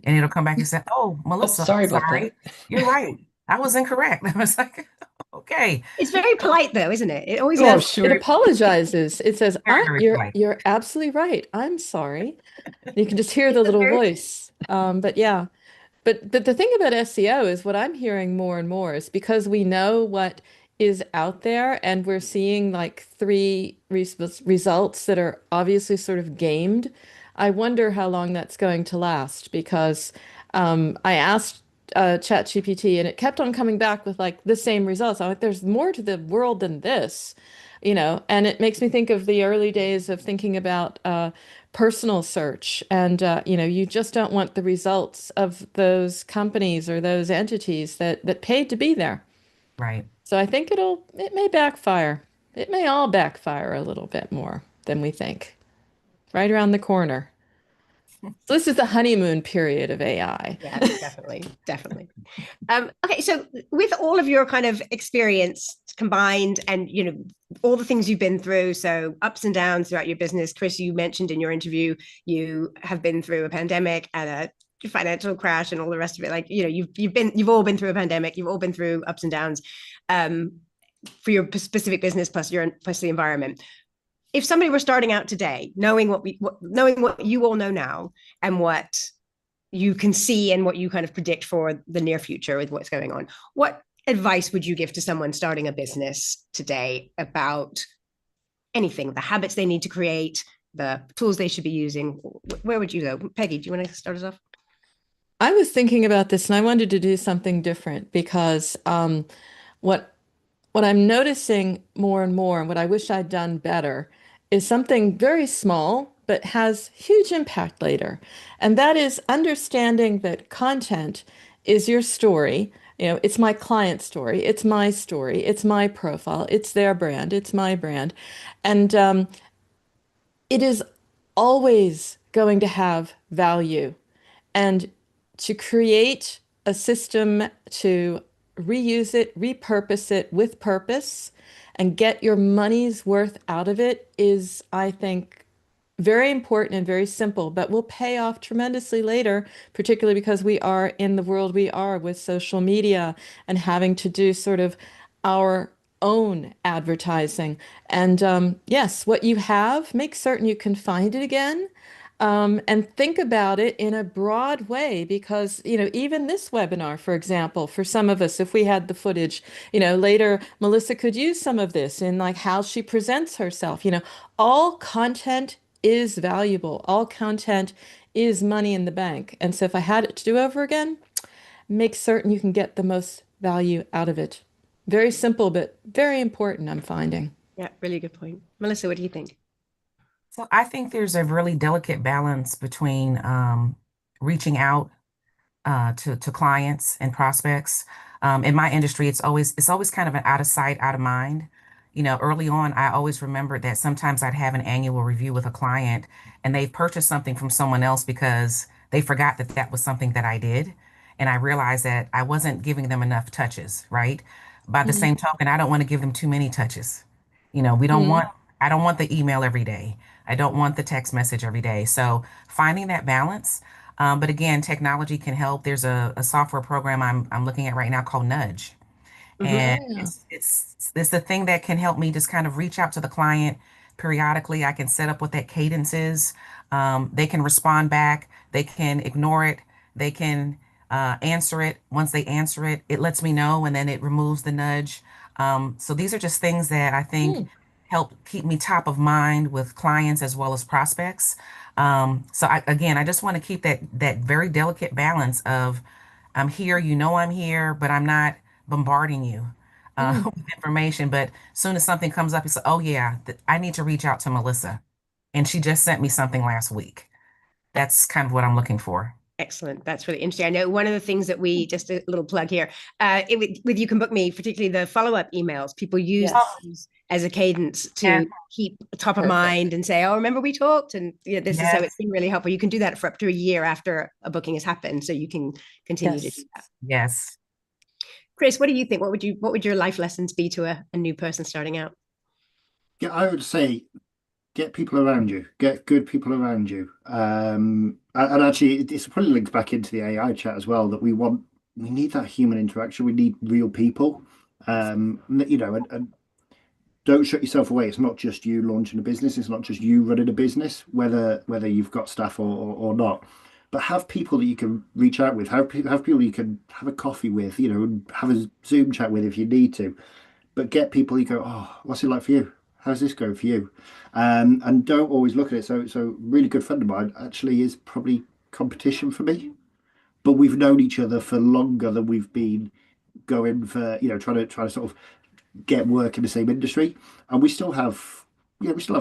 And it'll come back and say, "Oh, Oh, Melissa, sorry about sorry, that. you're right. I was incorrect." I was like, "Okay." It's very polite though, isn't it? It always Oh, goes It sure. apologizes. It says, Very, very you're polite. you're absolutely right. I'm sorry." You can just hear the it's a little very voice. But yeah. But the thing about SEO is, what I'm hearing more and more is, because we know what is out there, and we're seeing like three results that are obviously sort of gamed. I wonder how long that's going to last, because I asked ChatGPT, and it kept on coming back with like the same results. I'm like, there's more to the world than this, and it makes me think of the early days of thinking about personal search. And you just don't want the results of those companies or those entities that paid to be there. Right. So I think it may backfire. It may all backfire a little bit more than we think. Right around the corner. So this is the honeymoon period of AI. Yeah, definitely, definitely. Okay, so with all of your kind of experience combined, and all the things you've been through, so ups and downs throughout your business, Chris, you mentioned in your interview you have been through a pandemic and a financial crash and all the rest of it. Like you've all been through a pandemic, you've all been through ups and downs, for your specific business plus the environment. If somebody were starting out today, knowing what you all know now, and what you can see and what you kind of predict for the near future with what's going on, what advice would you give to someone starting a business today about anything, the habits they need to create, the tools they should be using? Where would you go? Peggy, do you want to start us off? I was thinking about this, and I wanted to do something different, because what what I'm noticing more and more, and what I wish I'd done better, is something very small but has huge impact later. And that is understanding that content is your story. It's my client story, it's my story, it's my profile, it's their brand, it's my brand. And it is always going to have value. And to create a system to reuse it, repurpose it with purpose, and get your money's worth out of it is, I think, very important and very simple, but will pay off tremendously later, particularly because we are in the world we are with social media and having to do sort of our own advertising. And yes, what you have, make certain you can find it again. and think about it in a broad way because, even this webinar, for example, for some of us, if we had the footage, later Melissa could use some of this in like how she presents herself. All content is valuable. All content is money in the bank. And so if I had it to do over again, make certain you can get the most value out of it. Very simple, but very important, I'm finding. Yeah, really good point. Melissa, what do you think? So I think there's a really delicate balance between reaching out to clients and prospects. In my industry, it's always kind of an out of sight, out of mind. Early on, I always remembered that sometimes I'd have an annual review with a client and they purchased something from someone else because they forgot that that was something that I did. And I realized that I wasn't giving them enough touches, right? By the same token, I don't want to give them too many touches. We don't Mm. want, I don't want the email every day. I don't want the text message every day. So finding that balance. But again, technology can help. There's a software program I'm looking at right now called Nudge. And Yeah. it's the thing that can help me just kind of reach out to the client periodically. I can set up what that cadence is. They can respond back. They can ignore it. They can answer it. Once they answer it, it lets me know, and then it removes the nudge. So these are just things that I think Mm. help keep me top of mind with clients as well as prospects. So again, I just want to keep that very delicate balance of I'm here, I'm here, but I'm not bombarding you Mm. with information. But as soon as something comes up, it's like, oh yeah, I need to reach out to Melissa, and she just sent me something last week. That's kind of what I'm looking for. Excellent. That's really interesting. I know one of the things that we, just a little plug here, with You Can Book Me, particularly the follow-up emails, people use Yes. those as a cadence Yeah. to keep top of Perfect. mind and say, oh, remember we talked? And this is so Yes. it's been really helpful. You can do that for up to a year after a booking has happened. So you can continue to Yes. do that. Yes. Chris, what do you think? What would your life lessons be to a new person starting out? Yeah, I would say get people around you, get good people around you. And actually, it's probably links back into the AI chat as well that we need that human interaction. We need real people. And don't shut yourself away. It's not just you launching a business. It's not just you running a business, whether you've got staff or not. But have people that you can reach out with. Have people you can have a coffee with. And have a Zoom chat with if you need to. But get people you go, oh, what's it like for you? How's this going for you? And don't always look at it. So really good friend of mine actually is probably competition for me. But we've known each other for longer than we've been going for, trying to sort of get work in the same industry. And we still have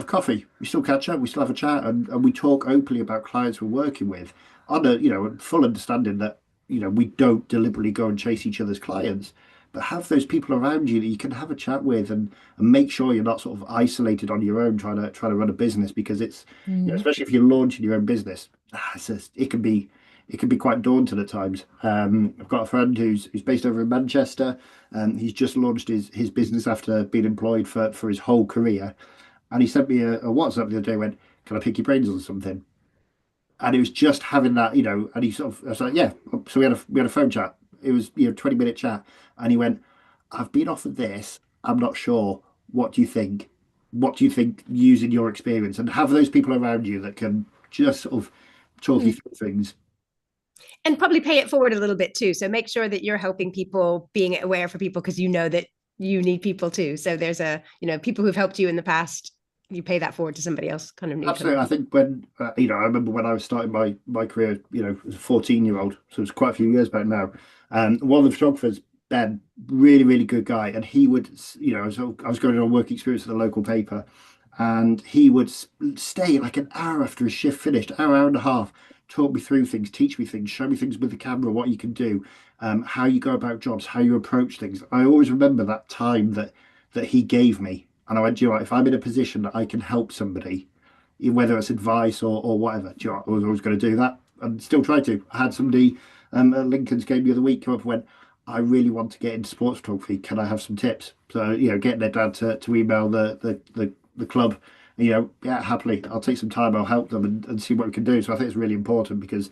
coffee. We still catch up. We still have a chat, and we talk openly about clients we're working with on a full understanding that we don't deliberately go and chase each other's clients, but have those people around you that you can have a chat with, and make sure you're not sort of isolated on your own trying to run a business, because it's Mm. especially if you're launching your own business, it can be quite daunting at times. I've got a friend who's based over in Manchester, and he's just launched his business after being employed for his whole career. And he sent me a WhatsApp the other day, went, "Can I pick your brains on something?" And it was just having that, and he sort of, I was like, "Yeah." So we had a phone chat. It was 20-minute chat, and he went, "I've been offered this. I'm not sure. What do you think? What do you think using your experience?" And have those people around you that can just sort of talk you through things. And probably pay it forward a little bit too. So make sure that you're helping people, being aware for people, because you know that you need people too. So there's people who've helped you in the past, you pay that forward to somebody else, kind of new. Absolutely. I think when, I remember when I was starting my career, as a 14-year-old, so it's quite a few years back now. And one of the photographers, Ben, really, really good guy. And he would, so I was going on a work experience at the local paper, and he would stay like an hour after his shift finished, hour and a half, talk me through things, teach me things, show me things with the camera, what you can do, how you go about jobs, how you approach things. I always remember that time that he gave me. And I went, "Do you know what? If I'm in a position that I can help somebody, whether it's advice or whatever, do you know what? I was always going to do that, and still try to." I had somebody at Lincoln's game the other week come up and went, "I really want to get into sports photography. Can I have some tips?" So, getting their dad to email the club, yeah, happily, I'll take some time, I'll help them and see what we can do. So I think it's really important because,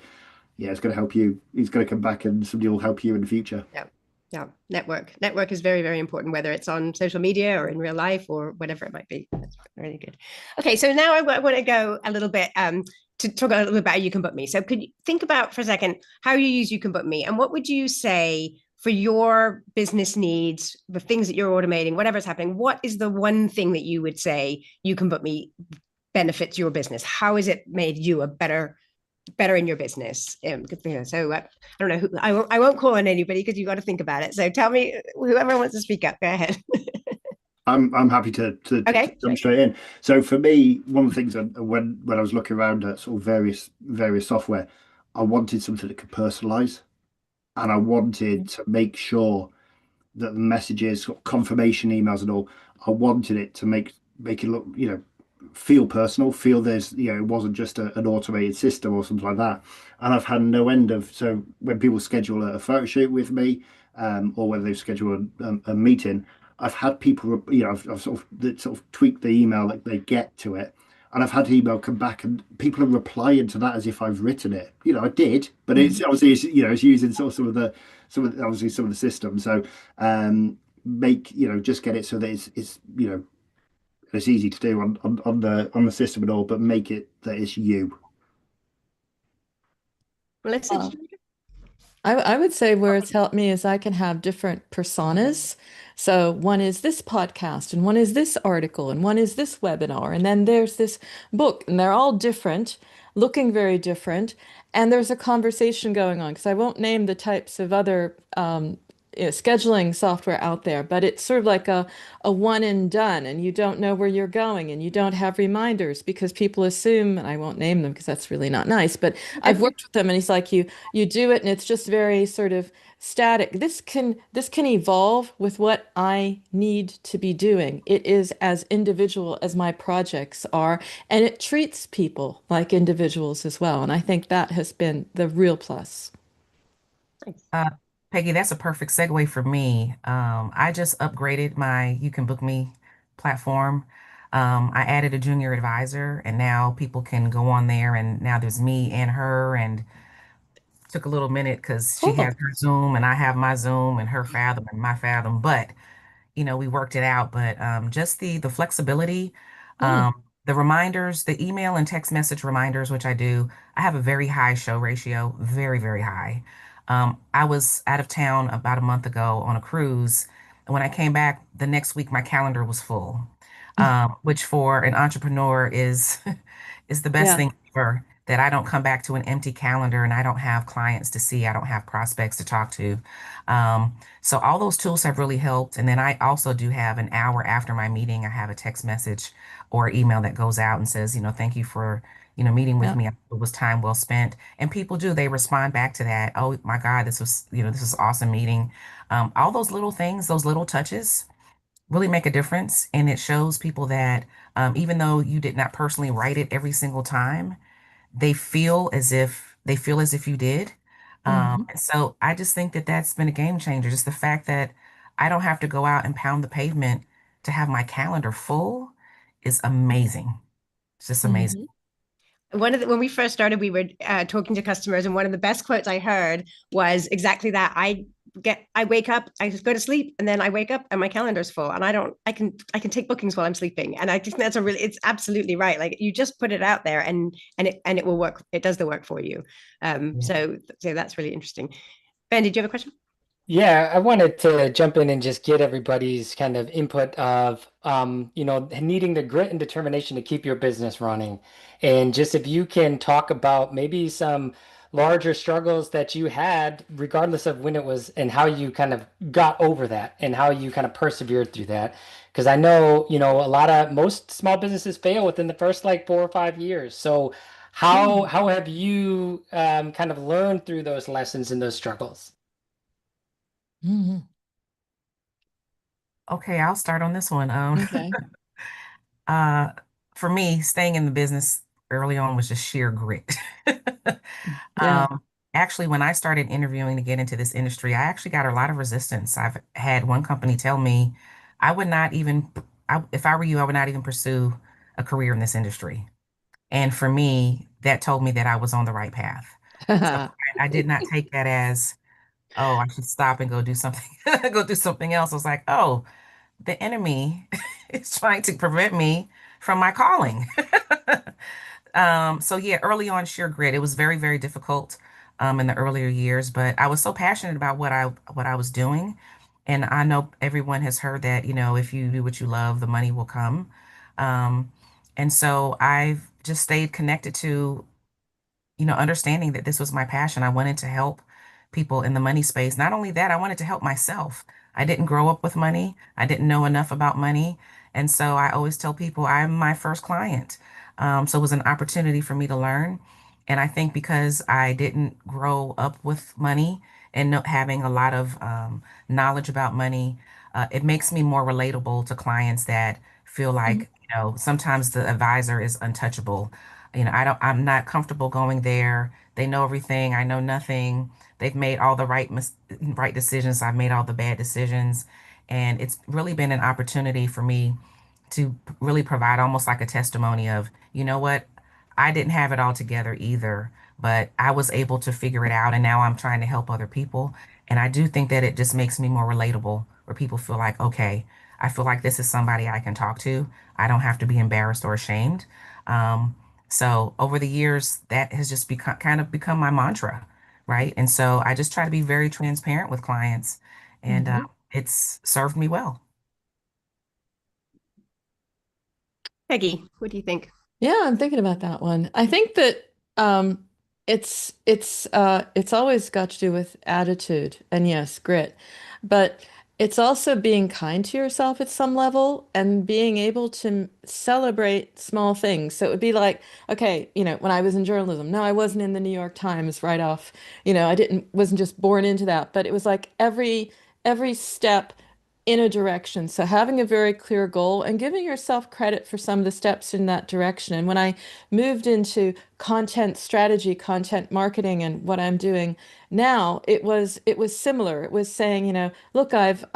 yeah, it's going to help you. He's going to come back and somebody will help you in the future. Yeah. Yeah. Network is very, very important, whether it's on social media or in real life or whatever it might be. That's really good. Okay. So now I want to go a little bit to talk a little bit about You Can Book Me. So could you think about for a second how you use You Can Book Me, and what would you say for your business needs, the things that you're automating, whatever's happening, what is the one thing that you would say You Can Book Me benefits your business? How has it made you a better in your business? So I don't know who, I won't call on anybody because you got to think about it. So tell me, whoever wants to speak up, go ahead. I'm happy to Okay. jump straight in. So for me, one of the things when I was looking around at sort of various software, I wanted something that could personalize, and I wanted to make sure that the messages, sort of confirmation emails and all, I wanted it to make it look, feel personal, feel there's, it wasn't just an automated system or something like that. And I've had no end of, so when people schedule a photo shoot with me, or whether they've scheduled a meeting, I've had people, I've sort of tweaked the email that they get to it. And I've had email come back and people are replying to that as if I've written it. I did, but it's obviously, it's using sort of obviously some of the systems. So just get it so that it's easy to do on the system and all, but make it that it's you. Melissa, I would say where it's helped me is I can have different personas. So one is this podcast, and one is this article, and one is this webinar, and then there's this book, and they're all different, looking very different. And there's a conversation going on because I won't name the types of other scheduling software out there, but it's sort of like a one and done, and you don't know where you're going, and you don't have reminders because people assume, and I won't name them because that's really not nice, but I've worked with them, and he's like, you do it, and it's just very sort of static. This can evolve with what I need to be doing. It is as individual as my projects are, and it treats people like individuals as well. And I think that has been the real plus. Uh, Peggy, that's a perfect segue for me. I just upgraded my You Can Book Me platform. I added a junior advisor, and now people can go on there, and now there's me and her, and took a little minute because she Cool. has her Zoom and I have my Zoom and her Fathom and my Fathom, but we worked it out. But just the flexibility, Hmm. the reminders, the email and text message reminders, which I do. I have a very high show ratio, very, very high. I was out of town about a month ago on a cruise, and when I came back the next week, my calendar was full, which for an entrepreneur is is the best Yeah. thing ever. That I don't come back to an empty calendar and I don't have clients to see, I don't have prospects to talk to. So all those tools have really helped. And then I also do have an hour after my meeting, I have a text message or email that goes out and says, thank you for, meeting with Yeah. me. It was time well spent. And people do, they respond back to that. Oh my God, this was awesome meeting. All those little things, those little touches really make a difference. And it shows people that even though you did not personally write it every single time, they feel as if you did. Hmm. And so I just think that that's been a game changer. Just the fact that I don't have to go out and pound the pavement to have my calendar full is amazing. It's just amazing. Hmm. when we first started, we were talking to customers, and one of the best quotes I heard was exactly that. I wake up, I just go to sleep, and then I wake up and my calendar's full, and I can take bookings while I'm sleeping. And I think that's it's absolutely right. Like, you just put it out there, and it will work. It does the work for you. Yeah. So that's really interesting. Ben, did you have a question? Yeah, I wanted to jump in and just get everybody's kind of input of, needing the grit and determination to keep your business running. And just if you can talk about maybe some larger struggles that you had, regardless of when it was, and how you kind of got over that and how you kind of persevered through that. Because I know, most small businesses fail within the first like 4 or 5 years. So how have you kind of learned through those lessons and those struggles? Hmm. Okay, I'll start on this one. Okay. Uh, for me, staying in the business early on was just sheer grit. Yeah. Um, Actually, when I started interviewing to get into this industry, I actually got a lot of resistance. I've had one company tell me I would not even, if I were you, I would not even pursue a career in this industry. And for me, that told me that I was on the right path. So I did not take that as, oh, I should stop and go do something, go do something else. I was like, oh, the enemy is trying to prevent me from my calling. So yeah, early on, sheer grit. It was very, very difficult in the earlier years, but I was so passionate about what I was doing. And I know everyone has heard that, if you do what you love, the money will come. Um, and so I've just stayed connected to understanding that this was my passion. I wanted to help people in the money space. Not only that, I wanted to help myself. I didn't grow up with money. I didn't know enough about money. And so I always tell people I'm my first client. So it was an opportunity for me to learn. And I think because I didn't grow up with money and not having a lot of knowledge about money, it makes me more relatable to clients that feel Mhm. like, sometimes the advisor is untouchable. I'm not comfortable going there. They know everything. I know nothing. They've made all the right decisions. I've made all the bad decisions. And it's really been an opportunity for me to really provide almost like a testimony of, you know what, I didn't have it all together either, but I was able to figure it out. And now I'm trying to help other people. And I do think that it just makes me more relatable, where people feel like, okay, I feel like this is somebody I can talk to. I don't have to be embarrassed or ashamed. Um, so over the years, that has just become kind of become my mantra, right? And so I just try to be very transparent with clients, and Mhm. it's served me well. Peggy, what do you think? Yeah, I'm thinking about that one. I think that it's always got to do with attitude and yes, grit. But it's also being kind to yourself at some level and being able to celebrate small things. So it would be like, okay, when I was in journalism, no, I wasn't in the New York Times right off. I wasn't just born into that, but it was like every step in a direction. So having a very clear goal and giving yourself credit for some of the steps in that direction. And when I moved into content strategy, content marketing, and what I'm doing now, it was similar. It was saying, look, I've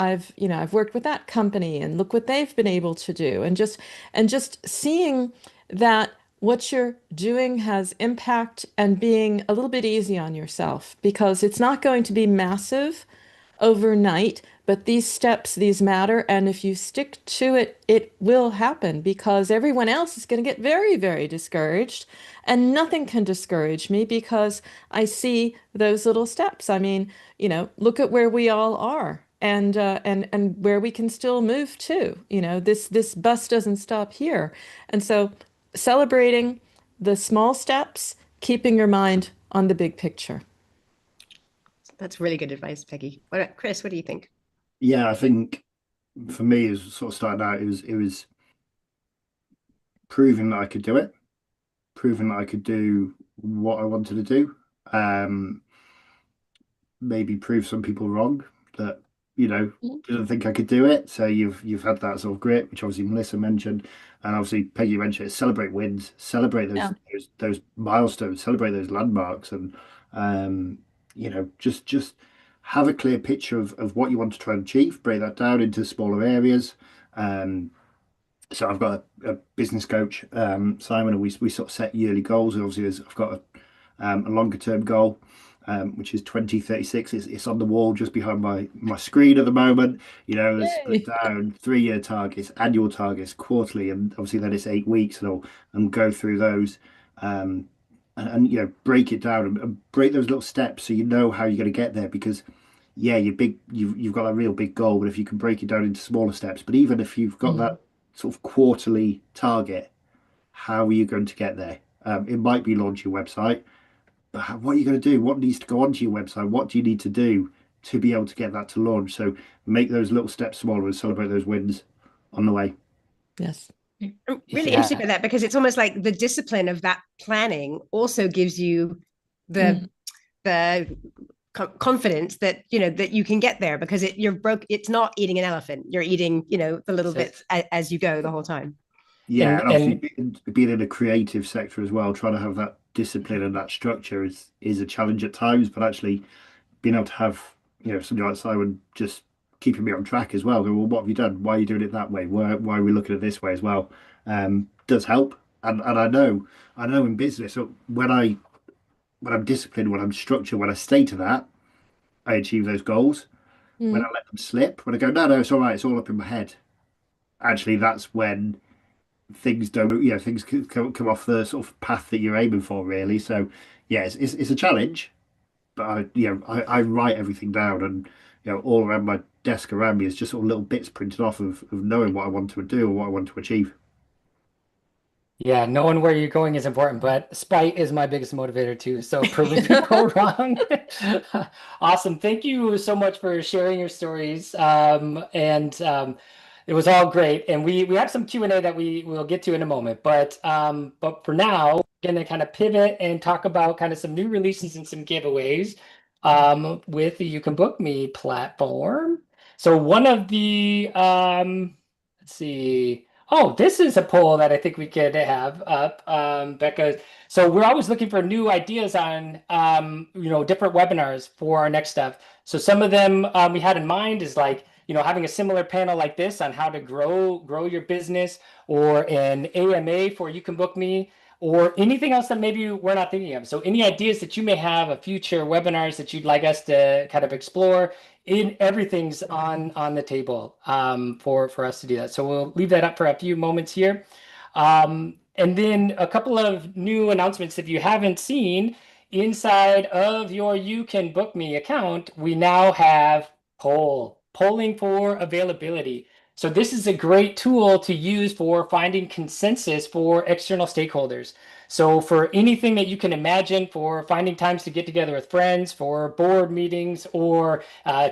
worked with that company and look what they've been able to do. And just seeing that what you're doing has impact and being a little bit easy on yourself because it's not going to be massive overnight, but these steps, these matter. And if you stick to it, it will happen because everyone else is going to get very, very discouraged. And nothing can discourage me because I see those little steps. I mean, look at where we all are. And where we can still move to. This bus doesn't stop here. And so celebrating the small steps, keeping your mind on the big picture. That's really good advice, Peggy. Chris, what do you think? Yeah, I think for me, as sort of starting out, it was proving that I could do it, proving that I could do what I wanted to do. Um, Maybe prove some people wrong that didn't think I could do it. So you've had that sort of grit, which obviously Melissa mentioned, and obviously Peggy mentioned. Celebrate wins, celebrate those Yeah. those milestones, celebrate those landmarks, and just have a clear picture of what you want to try and achieve. Break that down into smaller areas. Um, so I've got a business coach, Simon, and we sort of set yearly goals. And obviously, I've got a longer term goal, which is 2036. It's on the wall just behind my screen at the moment. There's split Yay. down 3 year targets, annual targets, quarterly, and obviously then it's 8 weeks, and go through those. Um, and break it down and break those little steps so you know how you're going to get there because yeah, you've got a real big goal, but if you can break it down into smaller steps, but even if you've got Mhm. that sort of quarterly target, how are you going to get there? It might be launch your website, but what are you going to do? What needs to go onto your website? What do you need to do to be able to get that to launch? So make those little steps smaller and celebrate those wins on the way. Yes. I'm really interested Yeah. by that because it's almost like the discipline of that planning also gives you the Mhm. the confidence that that you can get there because you're broke. It's not eating an elephant. You're eating the little So, bits as you go the whole time. Yeah, and and obviously and being in a creative sector as well, trying to have that discipline and that structure is a challenge at times, but actually being able to have, somebody like Simon just keeping me on track as well. Go, well, what have you done? Why are you doing it that way? Why are we looking at it this way as well? Does help. And I know in business, so when I'm disciplined, when I'm structured, when I stay to that, I achieve those goals. When I Mhm. let them slip, when I go, no, no, it's all right, it's all up in my head. Actually, that's when things don't, things come off the sort of path that you're aiming for, really. So yeah, it's a challenge, but I write everything down, and all around my desk around me is just sort of little bits printed off of knowing what I want to do or what I want to achieve. Yeah, knowing where you're going is important, but spite is my biggest motivator too. So proving people wrong. Awesome. Thank you so much for sharing your stories. And it was all great. And we have some Q&A that we will get to in a moment. But for now, we're going to kind of pivot and talk about kind of some new releases and some giveaways with the You Can Book Me platform. So one of the let's see. Oh, this is a poll that I think we could have up, Becca. So we're always looking for new ideas on, different webinars for our next stuff. So some of them we had in mind is like, having a similar panel like this on how to grow your business, or an AMA for You Can Book Me, or anything else that maybe we're not thinking of. So any ideas that you may have of future webinars that you'd like us to kind of explore, everything's on the table for us to do that. So we'll leave that up for a few moments here. And then a couple of new announcements. If you haven't seen, inside of your You Can Book Me account, we now have polling for availability. So this is a great tool to use for finding consensus for external stakeholders. So for anything that you can imagine, for finding times to get together with friends, for board meetings or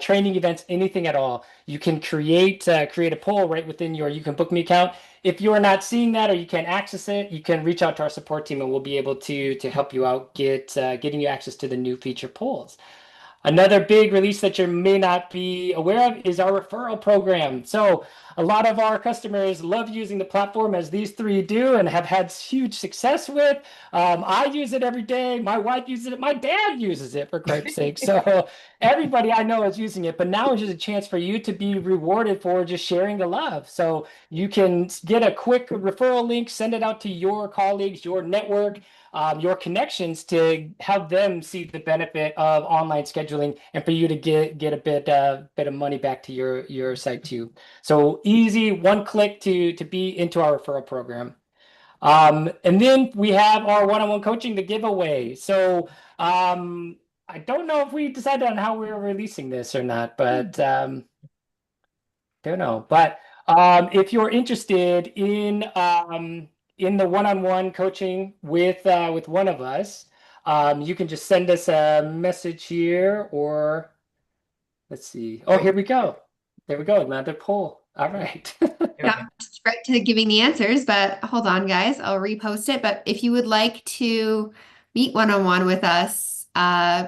training events, anything at all, you can create a poll right within your You Can Book Me account. If you're not seeing that or you can't access it, you can reach out to our support team and we'll be able to help you out getting you access to the new feature polls. Another big release that you may not be aware of is our referral program. So a lot of our customers love using the platform, as these three do, and have had huge success with. I use it every day. My wife uses it. My dad uses it, for Christ's sake. So everybody I know is using it. But now is just a chance for you to be rewarded for just sharing the love. So you can get a quick referral link, send it out to your colleagues, your network, your connections, to help them see the benefit of online scheduling, and for you to get a bit of money back to your site too. So easy, one click to be into our referral program. And then we have our one-on-one coaching, the giveaway. So I don't know if we decided on how we're releasing this or not, but don't know. But if you're interested in the one-on-one coaching with one of us, you can just send us a message here, or let's see. Oh, here we go. There we go. Another poll. All right. Yeah, right to giving the answers, but hold on, guys. I'll repost it. But if you would like to meet one-on-one with us,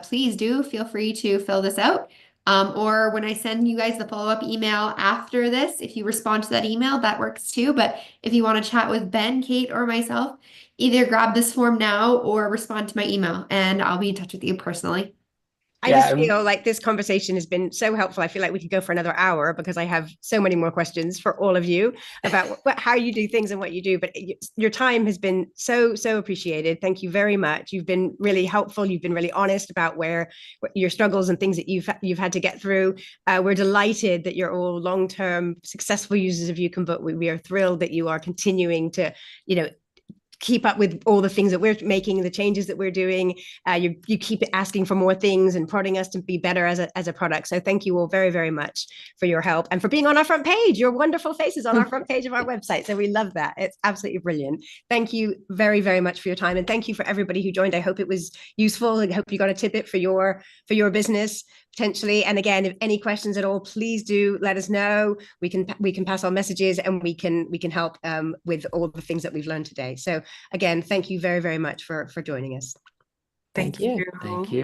please do feel free to fill this out. Or when I send you guys the follow-up email after this, if you respond to that email, that works too. But if you want to chat with Ben, Kate, or myself, either grab this form now or respond to my email, and I'll be in touch with you personally. I just feel like this conversation has been so helpful. I feel like we could go for another hour, because I have so many more questions for all of you about how you do things and what you do. But your time has been so appreciated. Thank you very much. You've been really helpful. You've been really honest about where your struggles and things that you've had to get through. We're delighted that you're all long-term successful users of You Can Book. We are thrilled that you are continuing to, keep up with all the things that we're making, the changes that we're doing. You keep asking for more things and prodding us to be better as a product. So thank you all very, very much for your help and for being on our front page. Your wonderful faces on our front page of our website. So we love that. It's absolutely brilliant. Thank you very, very much for your time. And thank you for everybody who joined. I hope it was useful. I hope you got a tidbit for your business potentially. And again, if any questions at all, please do let us know. We can pass on messages, and we can help with all the things that we've learned today. So again, thank you very, very much for joining us. Thank you. Thank you.